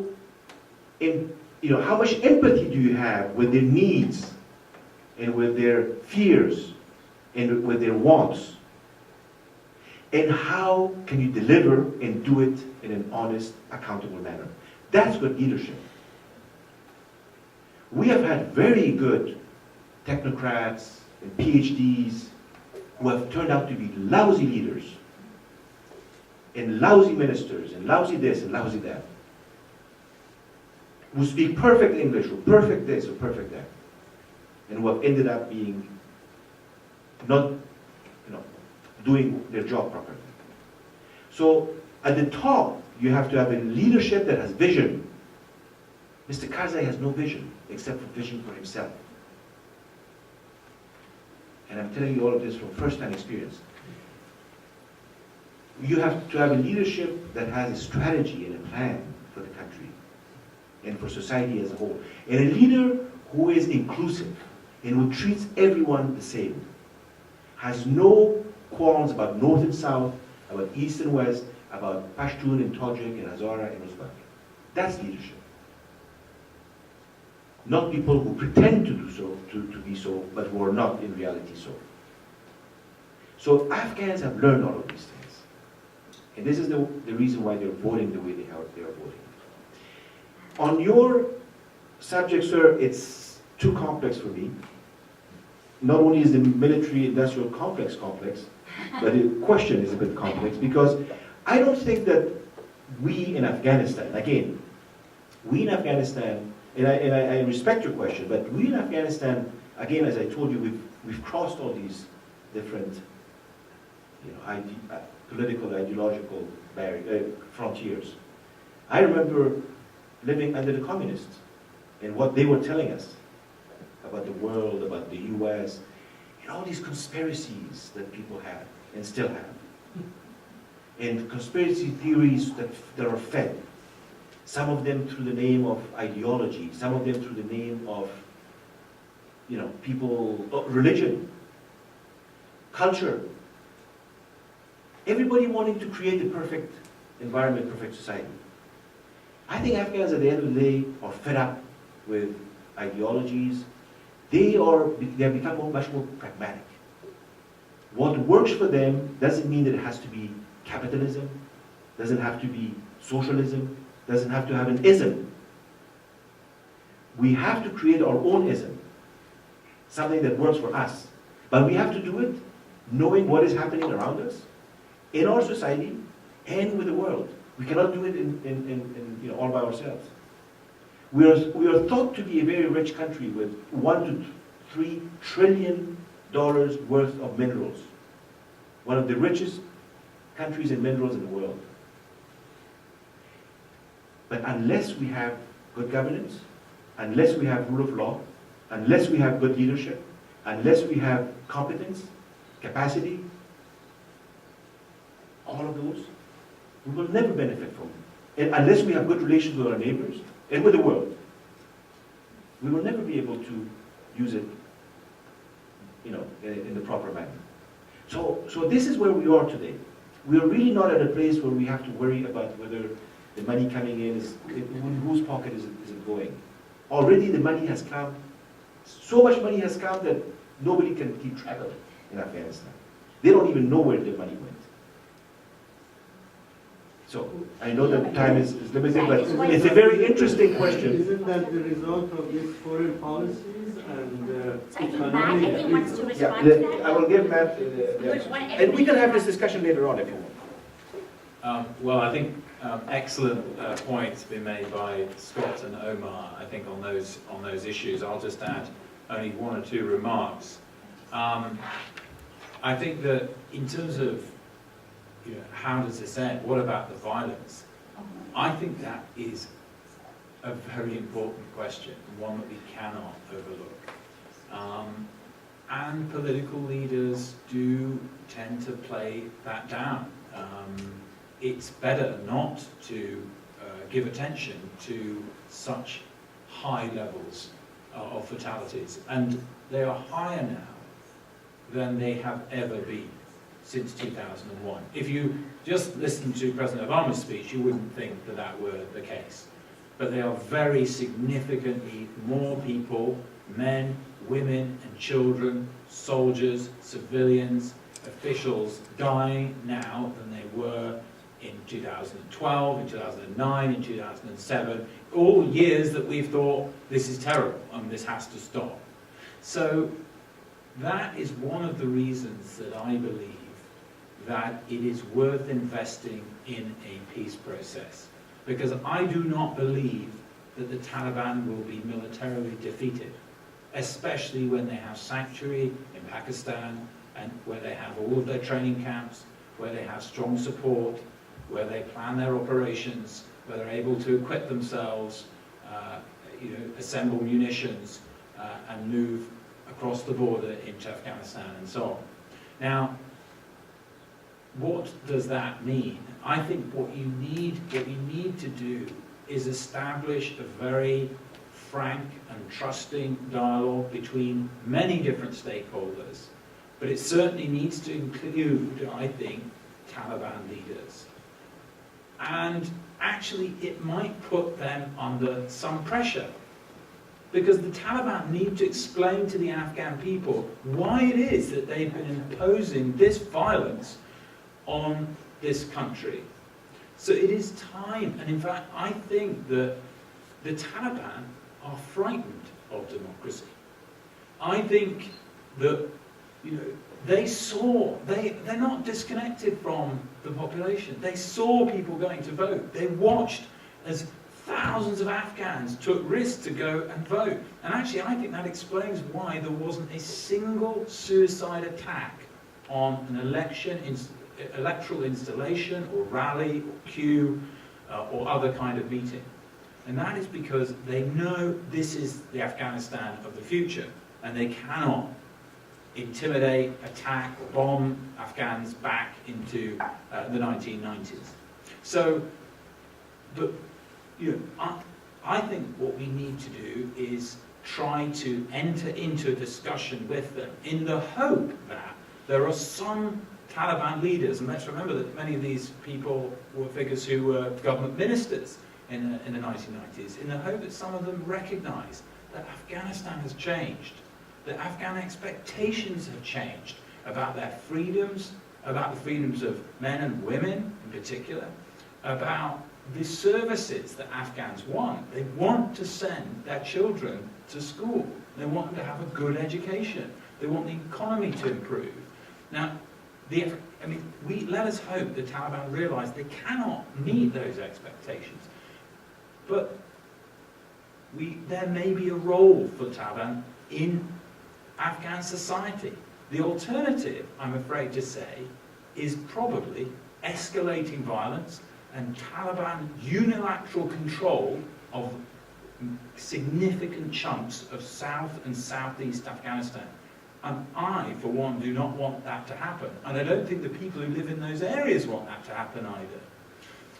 much empathy do you have with their needs and with their fears and with their wants? And how can you deliver and do it in an honest, accountable manner? That's good leadership. We have had very good technocrats and PhDs who have turned out to be lousy leaders, and lousy ministers, and lousy this and lousy that. who speak perfect English, or perfect this, or perfect that, and who have ended up being not, doing their job properly. So at the top, you have to have a leadership that has vision. Mr. Karzai has no vision, except for vision for himself. And I'm telling you all of this from first-hand experience. You have to have a leadership that has a strategy and a plan for the country and for society as a whole. And a leader who is inclusive and who treats everyone the same. Has no qualms about North and South, about East and West, about Pashtun and Tajik and Hazara and Uzbek. That's leadership. Not people who pretend to do so, to be so, but who are not in reality so. So Afghans have learned all of these things. And this is the reason why they're voting the way they are voting. On your subject, sir, it's too complex for me. Not only is the military-industrial complex, but the question is a bit complex, because I don't think that we in Afghanistan, again, we in Afghanistan, and I respect your question, but we in Afghanistan, again, as I told you, we've crossed all these different political, ideological frontiers. I remember living under the communists and what they were telling us about the world, about the US, and all these conspiracies that people have and still have. And conspiracy theories that are fed. Some of them through the name of ideology, some of them through the name of, religion, culture. Everybody wanting to create the perfect environment, perfect society. I think Afghans at the end of the day are fed up with ideologies. They have become much more pragmatic. What works for them doesn't mean that it has to be capitalism, doesn't have to be socialism, doesn't have to have an ism. We have to create our own ism, something that works for us. But we have to do it knowing what is happening around us, in our society, and with the world. We cannot do it all by ourselves. We are thought to be a very rich country with $1 to $3 trillion worth of minerals. One of the richest countries in minerals in the world. But unless we have good governance, unless we have rule of law, unless we have good leadership, unless we have competence, capacity, all of those, we will never benefit from them. And unless we have good relations with our neighbors and with the world, we will never be able to use it, in the proper manner. So this is where we are today. We are really not at a place where we have to worry about whether the money coming in in whose pocket is it going. Already the money has come. So much money has come that nobody can keep track of it in Afghanistan. They don't even know where the money went. So I know that time is limited, but it's a very interesting question. Isn't that the result of these foreign policies and So I think Matt, I think, wants to respond Yeah, to that. I will give Matt, and we can have this discussion later on if you want. Well, I think excellent points been made by Scott and Omar, I think, on those issues. I'll just add only one or two remarks. I think that in terms of how does this end? What about the violence? I think that is a very important question, one that we cannot overlook. And political leaders do tend to play that down. It's better not to give attention to such high levels of fatalities. And they are higher now than they have ever been since 2001. If you just listen to President Obama's speech, you wouldn't think that that were the case. But there are very significantly more people, men, women and children, soldiers, civilians, officials dying now than they were in 2012, in 2009, in 2007, all years that we've thought this is terrible and this has to stop. So that is one of the reasons that I believe that it is worth investing in a peace process. Because I do not believe that the Taliban will be militarily defeated, especially when they have sanctuary in Pakistan and where they have all of their training camps, where they have strong support, where they plan their operations, where they're able to equip themselves, assemble munitions, and move across the border into Afghanistan and so on. Now, what does that mean? I think what you need to do is establish a very frank and trusting dialogue between many different stakeholders, but it certainly needs to include, I think, Taliban leaders. And actually, it might put them under some pressure, because the Taliban need to explain to the Afghan people why it is that they've been imposing this violence on this country. So it is time, and in fact, I think that the Taliban are frightened of democracy. I think that, they're not disconnected from the population. They saw people going to vote. They watched as thousands of Afghans took risks to go and vote. And actually, I think that explains why there wasn't a single suicide attack on an electoral installation or rally or queue or other kind of meeting. And that is because they know this is the Afghanistan of the future, and they cannot intimidate, attack, or bomb Afghans back into the 1990s. So, but I think what we need to do is try to enter into a discussion with them in the hope that there are some Taliban leaders, and let's remember that many of these people were figures who were government ministers in the 1990s, in the hope that some of them recognize that Afghanistan has changed, that Afghan expectations have changed about their freedoms, about the freedoms of men and women in particular, about the services that Afghans want. They want to send their children to school. They want them to have a good education. They want the economy to improve. Now, let us hope the Taliban realize they cannot meet those expectations. But there may be a role for the Taliban in Afghan society. The alternative, I'm afraid to say, is probably escalating violence and Taliban unilateral control of significant chunks of South and Southeast Afghanistan. And I, for one, do not want that to happen. And I don't think the people who live in those areas want that to happen either.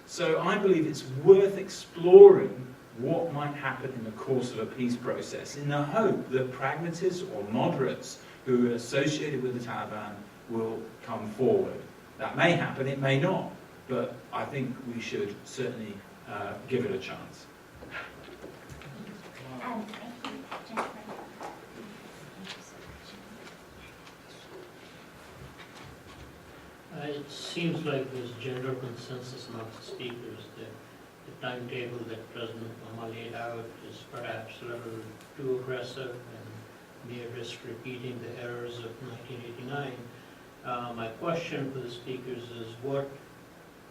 So I believe it's worth exploring what might happen in the course of a peace process in the hope that pragmatists or moderates who are associated with the Taliban will come forward. That may happen, it may not, but I think we should certainly give it a chance. Thank you, gentlemen. It seems like there's general consensus amongst the speakers that the timetable that President Obama laid out is perhaps a little too aggressive and may risk repeating the errors of 1989. My question for the speakers is, what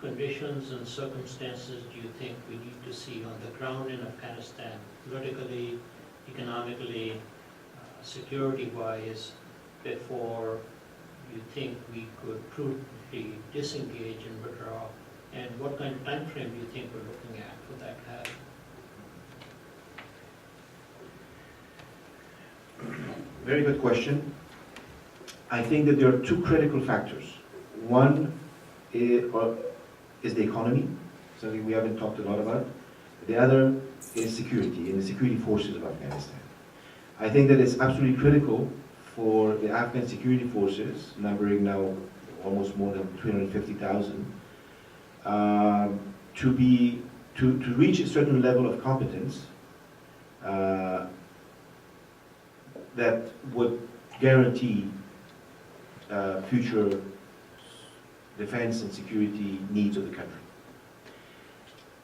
conditions and circumstances do you think we need to see on the ground in Afghanistan, politically, economically, security-wise, before you think we could prudently disengage and withdraw? And what kind of time frame do you think we're looking at for that to happen? Very good question. I think that there are two critical factors. One is the economy, something we haven't talked a lot about. The other is security and the security forces of Afghanistan. I think that it's absolutely critical for the Afghan security forces, numbering now almost more than 350,000, to reach a certain level of competence that would guarantee future defense and security needs of the country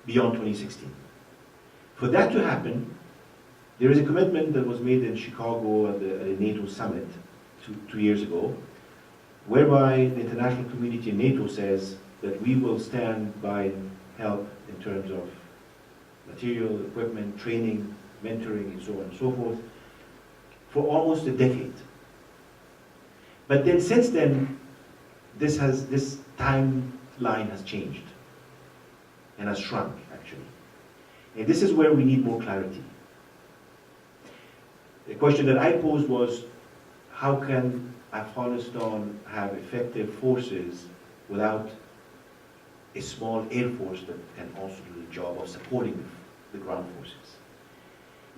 beyond 2016. For that to happen, there is a commitment that was made in Chicago at the NATO summit two years ago, whereby the international community in NATO says that we will stand by help in terms of material, equipment, training, mentoring, and so on and so forth, for almost a decade. But then since then, this timeline has changed and has shrunk, actually. And this is where we need more clarity. The question that I posed was, how can Afghanistan have effective forces without a small air force that can also do the job of supporting the ground forces?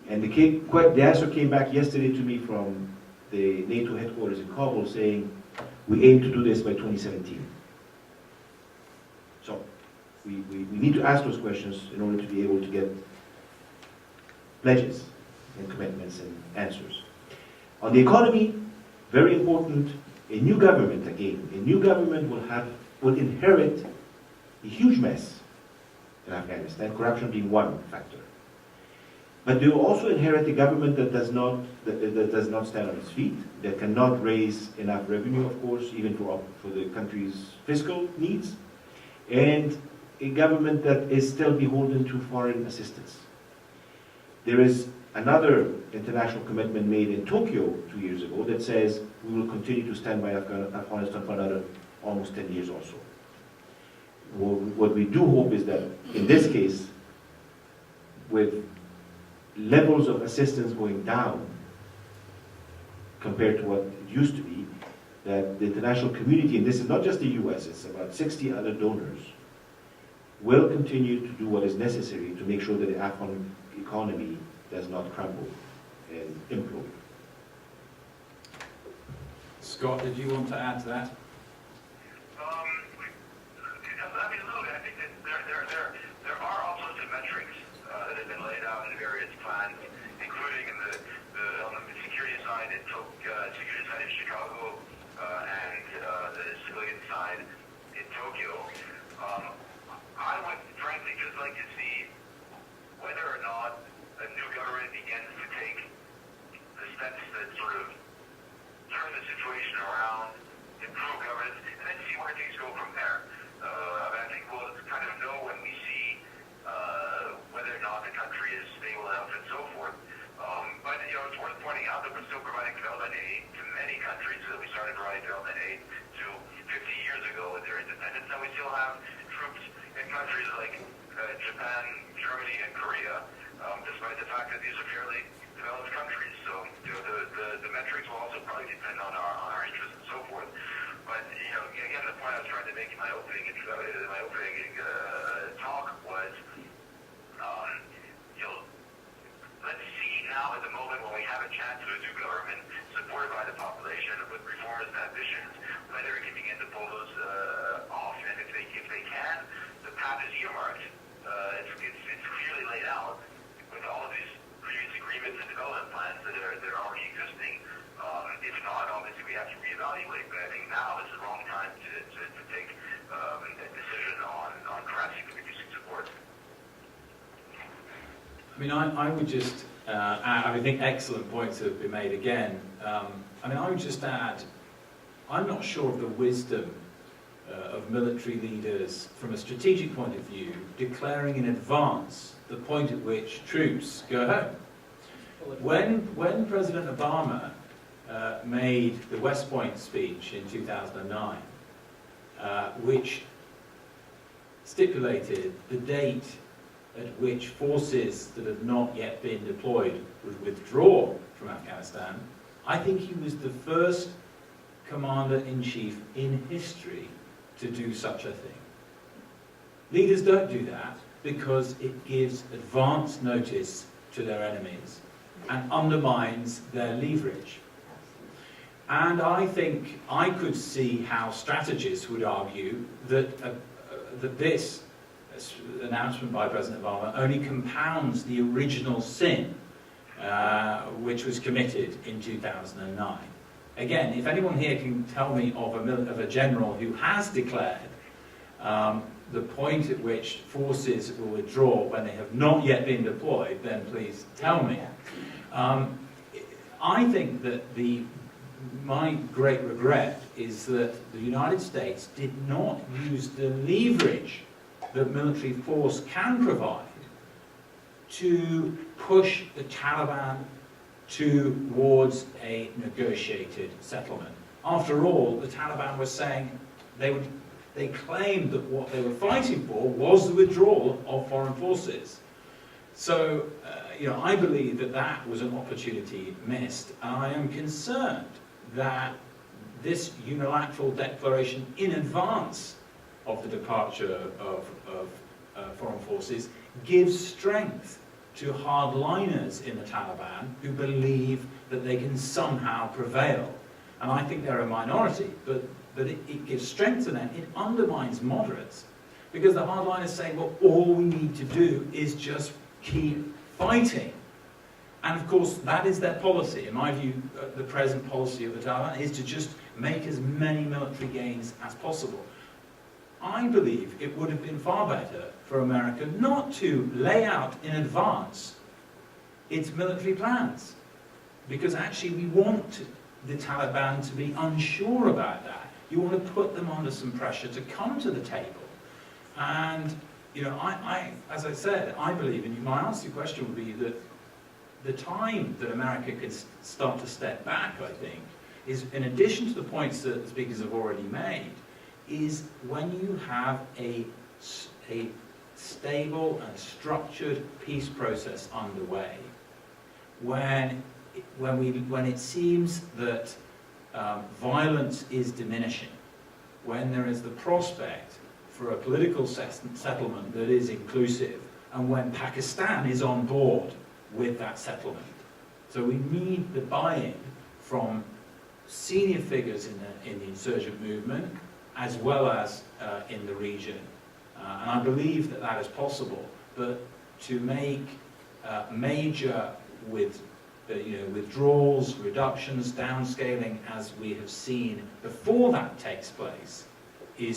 And the answer came back yesterday to me from the NATO headquarters in Kabul saying, we aim to do this by 2017. So we need to ask those questions in order to be able to get pledges and commitments and answers. On the economy, very important, a new government will inherit a huge mess in Afghanistan, corruption being one factor. But they will also inherit a government that does not stand on its feet, that cannot raise enough revenue, of course, even for the country's fiscal needs, and a government that is still beholden to foreign assistance. There is another international commitment made in Tokyo 2 years ago that says we will continue to stand by Afghanistan for another almost 10 years also. What we do hope is that in this case, with levels of assistance going down compared to what it used to be, that the international community, and this is not just the US, it's about 60 other donors, will continue to do what is necessary to make sure that the Afghan economy does not crumble and implode. Scott, did you want to add to that? I mean, look, I think that there are all sorts of metrics that have been laid out in various plans, including on the security side, it took security side in Chicago and the civilian side in Tokyo. I would frankly just like to see whether or not a new government begins to take the steps that sort of turn the situation around, improve governance, and then see where things go from there. I think we'll kind of know when we see whether or not the country is stable enough and so forth. But it's worth pointing out that we're still providing development aid to many countries that we started providing development aid to 50 years ago with their independence, and we still have troops in countries like Japan, Germany, and Korea, despite the fact that these are fairly developed countries. So the metrics will also probably depend on our interests and so forth. But again, the point I was trying to make in my opening talk was, let's see now at the moment when we have a chance of a new government supported by the population with reforms and ambitions, whether it can begin to pull those off. And if they can, the path is earmarked. It's clearly laid out with all of these previous agreements and development plans that are already existing. If not, obviously we have to reevaluate. But I think now is the wrong time to take a decision on drastically reducing support. I mean, I would just add, I think excellent points have been made again. I would just add, I'm not sure of the wisdom of military leaders from a strategic point of view declaring in advance the point at which troops go home. When President Obama made the West Point speech in 2009, which stipulated the date at which forces that have not yet been deployed would withdraw from Afghanistan, I think he was the first commander-in-chief in history to do such a thing. Leaders don't do that because it gives advance notice to their enemies and undermines their leverage. And I think I could see how strategists would argue that this announcement by President Obama only compounds the original sin which was committed in 2009. Again, if anyone here can tell me of a general who has declared the point at which forces will withdraw when they have not yet been deployed, then please tell me. I think that my great regret is that the United States did not use the leverage that military force can provide to push the Taliban towards a negotiated settlement. After all, the Taliban was saying they claimed that what they were fighting for was the withdrawal of foreign forces. So, I believe that that was an opportunity missed, and I am concerned that this unilateral declaration in advance of the departure of foreign forces gives strength to hardliners in the Taliban who believe that they can somehow prevail. And I think they're a minority, but it gives strength to them. It undermines moderates, because the hardliners say, well, all we need to do is just keep fighting. And of course, that is their policy. In my view, the present policy of the Taliban is to just make as many military gains as possible. I believe it would have been far better for America not to lay out in advance its military plans, because actually we want the Taliban to be unsure about that. You want to put them under some pressure to come to the table. And, as I said, I believe, and my answer to your question would be that the time that America can start to step back, I think, is, in addition to the points that the speakers have already made, is when you have a stable and structured peace process underway, when it seems that violence is diminishing, when there is the prospect for a political settlement that is inclusive, and when Pakistan is on board with that settlement. So we need the buy-in from senior figures in the insurgent movement, as well as in the region. And I believe that that is possible, but to make major withdrawals, reductions, downscaling, as we have seen before that takes place, I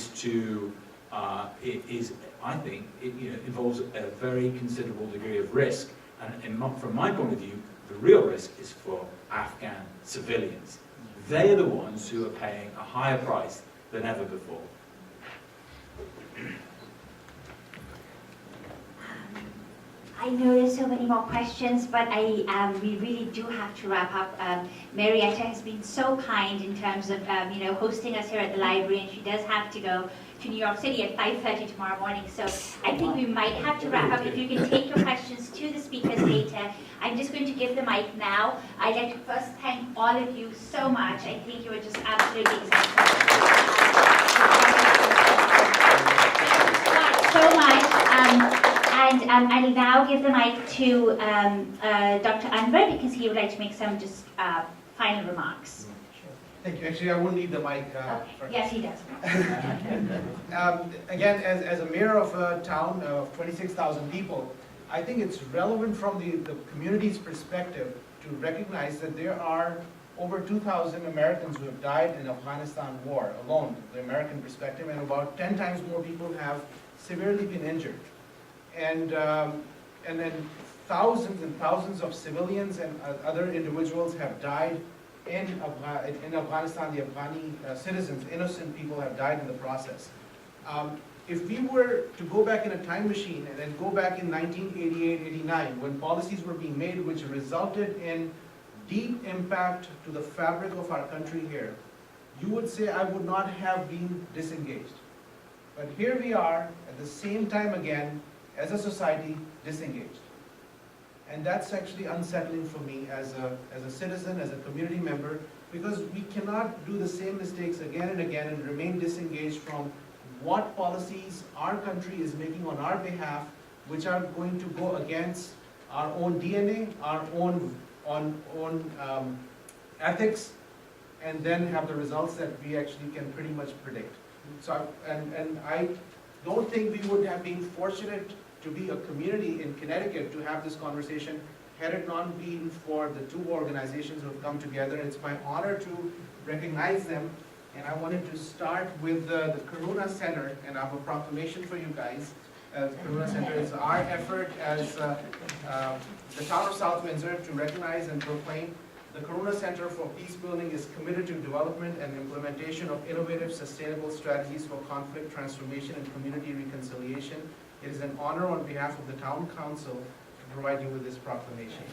think it involves a very considerable degree of risk. And from my point of view, the real risk is for Afghan civilians. They're the ones who are paying a higher price than ever before. I know there's so many more questions, but we really do have to wrap up. Marietta has been so kind in terms of hosting us here at the library, and she does have to go to New York City at 5:30 tomorrow morning. So I think we might have to wrap up. If you can take your questions to the speakers later. I'm just going to give the mic now. I'd like to first thank all of you so much. I think you were just absolutely exceptional. So much. And I'll now give the mic to Dr. Anwar, because he would like to make some just final remarks. Thank you. Actually, I won't need the mic. Yes, he does. Again, as a mayor of a town of 26,000 people, I think it's relevant from the community's perspective to recognize that there are over 2,000 Americans who have died in the Afghanistan war alone, the American perspective, and about 10 times more people have severely been injured. And then thousands and thousands of civilians and other individuals have died in Afghanistan. The Afghani citizens, innocent people, have died in the process. If we were to go back in a time machine and then go back in 1988-89, when policies were being made which resulted in deep impact to the fabric of our country here, you would say I would not have been disengaged. But here we are, at the same time again, as a society, disengaged. And that's actually unsettling for me as a citizen, as a community member, because we cannot do the same mistakes again and again and remain disengaged from what policies our country is making on our behalf, which are going to go against our own DNA, our own ethics, and then have the results that we actually can pretty much predict. So, and I don't think we would have been fortunate to be a community in Connecticut to have this conversation had it not been for the two organizations who have come together. It's my honor to recognize them, and I wanted to start with the Karuna Center, and I have a proclamation for you guys. The Karuna Center is our effort as the town of South Windsor to recognize and proclaim the Karuna Center for Peacebuilding is committed to development and implementation of innovative, sustainable strategies for conflict transformation and community reconciliation. It is an honor on behalf of the Town Council to provide you with this proclamation.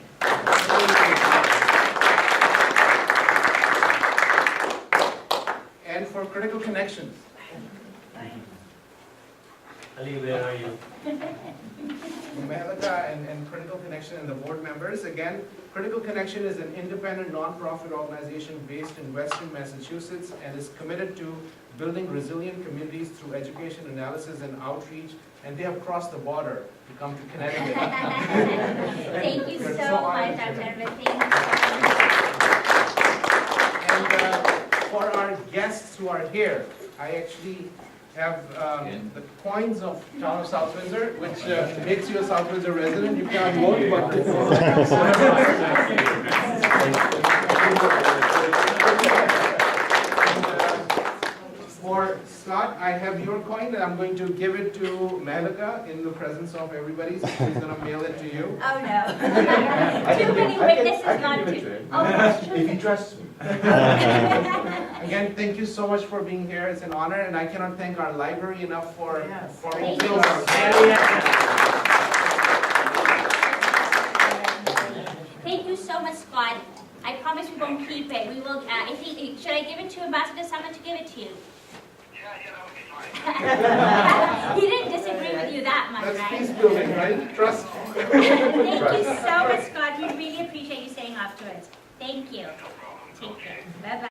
And for Critical Connections. Ali, where are you? Mehalika and Critical Connection and the board members. Again, Critical Connection is an independent nonprofit organization based in Western Massachusetts and is committed to building resilient communities through education, analysis, and outreach. And they have crossed the border to come to Connecticut. Thank you We're so honored much, to- Dr. Edward. Thank you. And for our guests who are here, I actually have the coins of Town of South Windsor, which makes you a South Windsor resident. You can't vote, but for Scott, I have your coin, and I'm going to give it to Mehalika in the presence of everybody. So she's going to mail it to you. Oh, no. Too many witnesses not to. Oh, that's true. If he trusts me. Again, thank you so much for being here. It's an honor, and I cannot thank our library enough for Thank fulfilling our. Thank you so much, Scott. I promise we won't keep it. We will, I think, should I give it to Ambassador Samad to give it to you? Yeah, that would be fine. He didn't disagree with you that much, That's right? peace building, right? Trust. Thank you so much, Scott. We really appreciate you staying afterwards. Thank you. No problem. Take Okay. care. Bye-bye.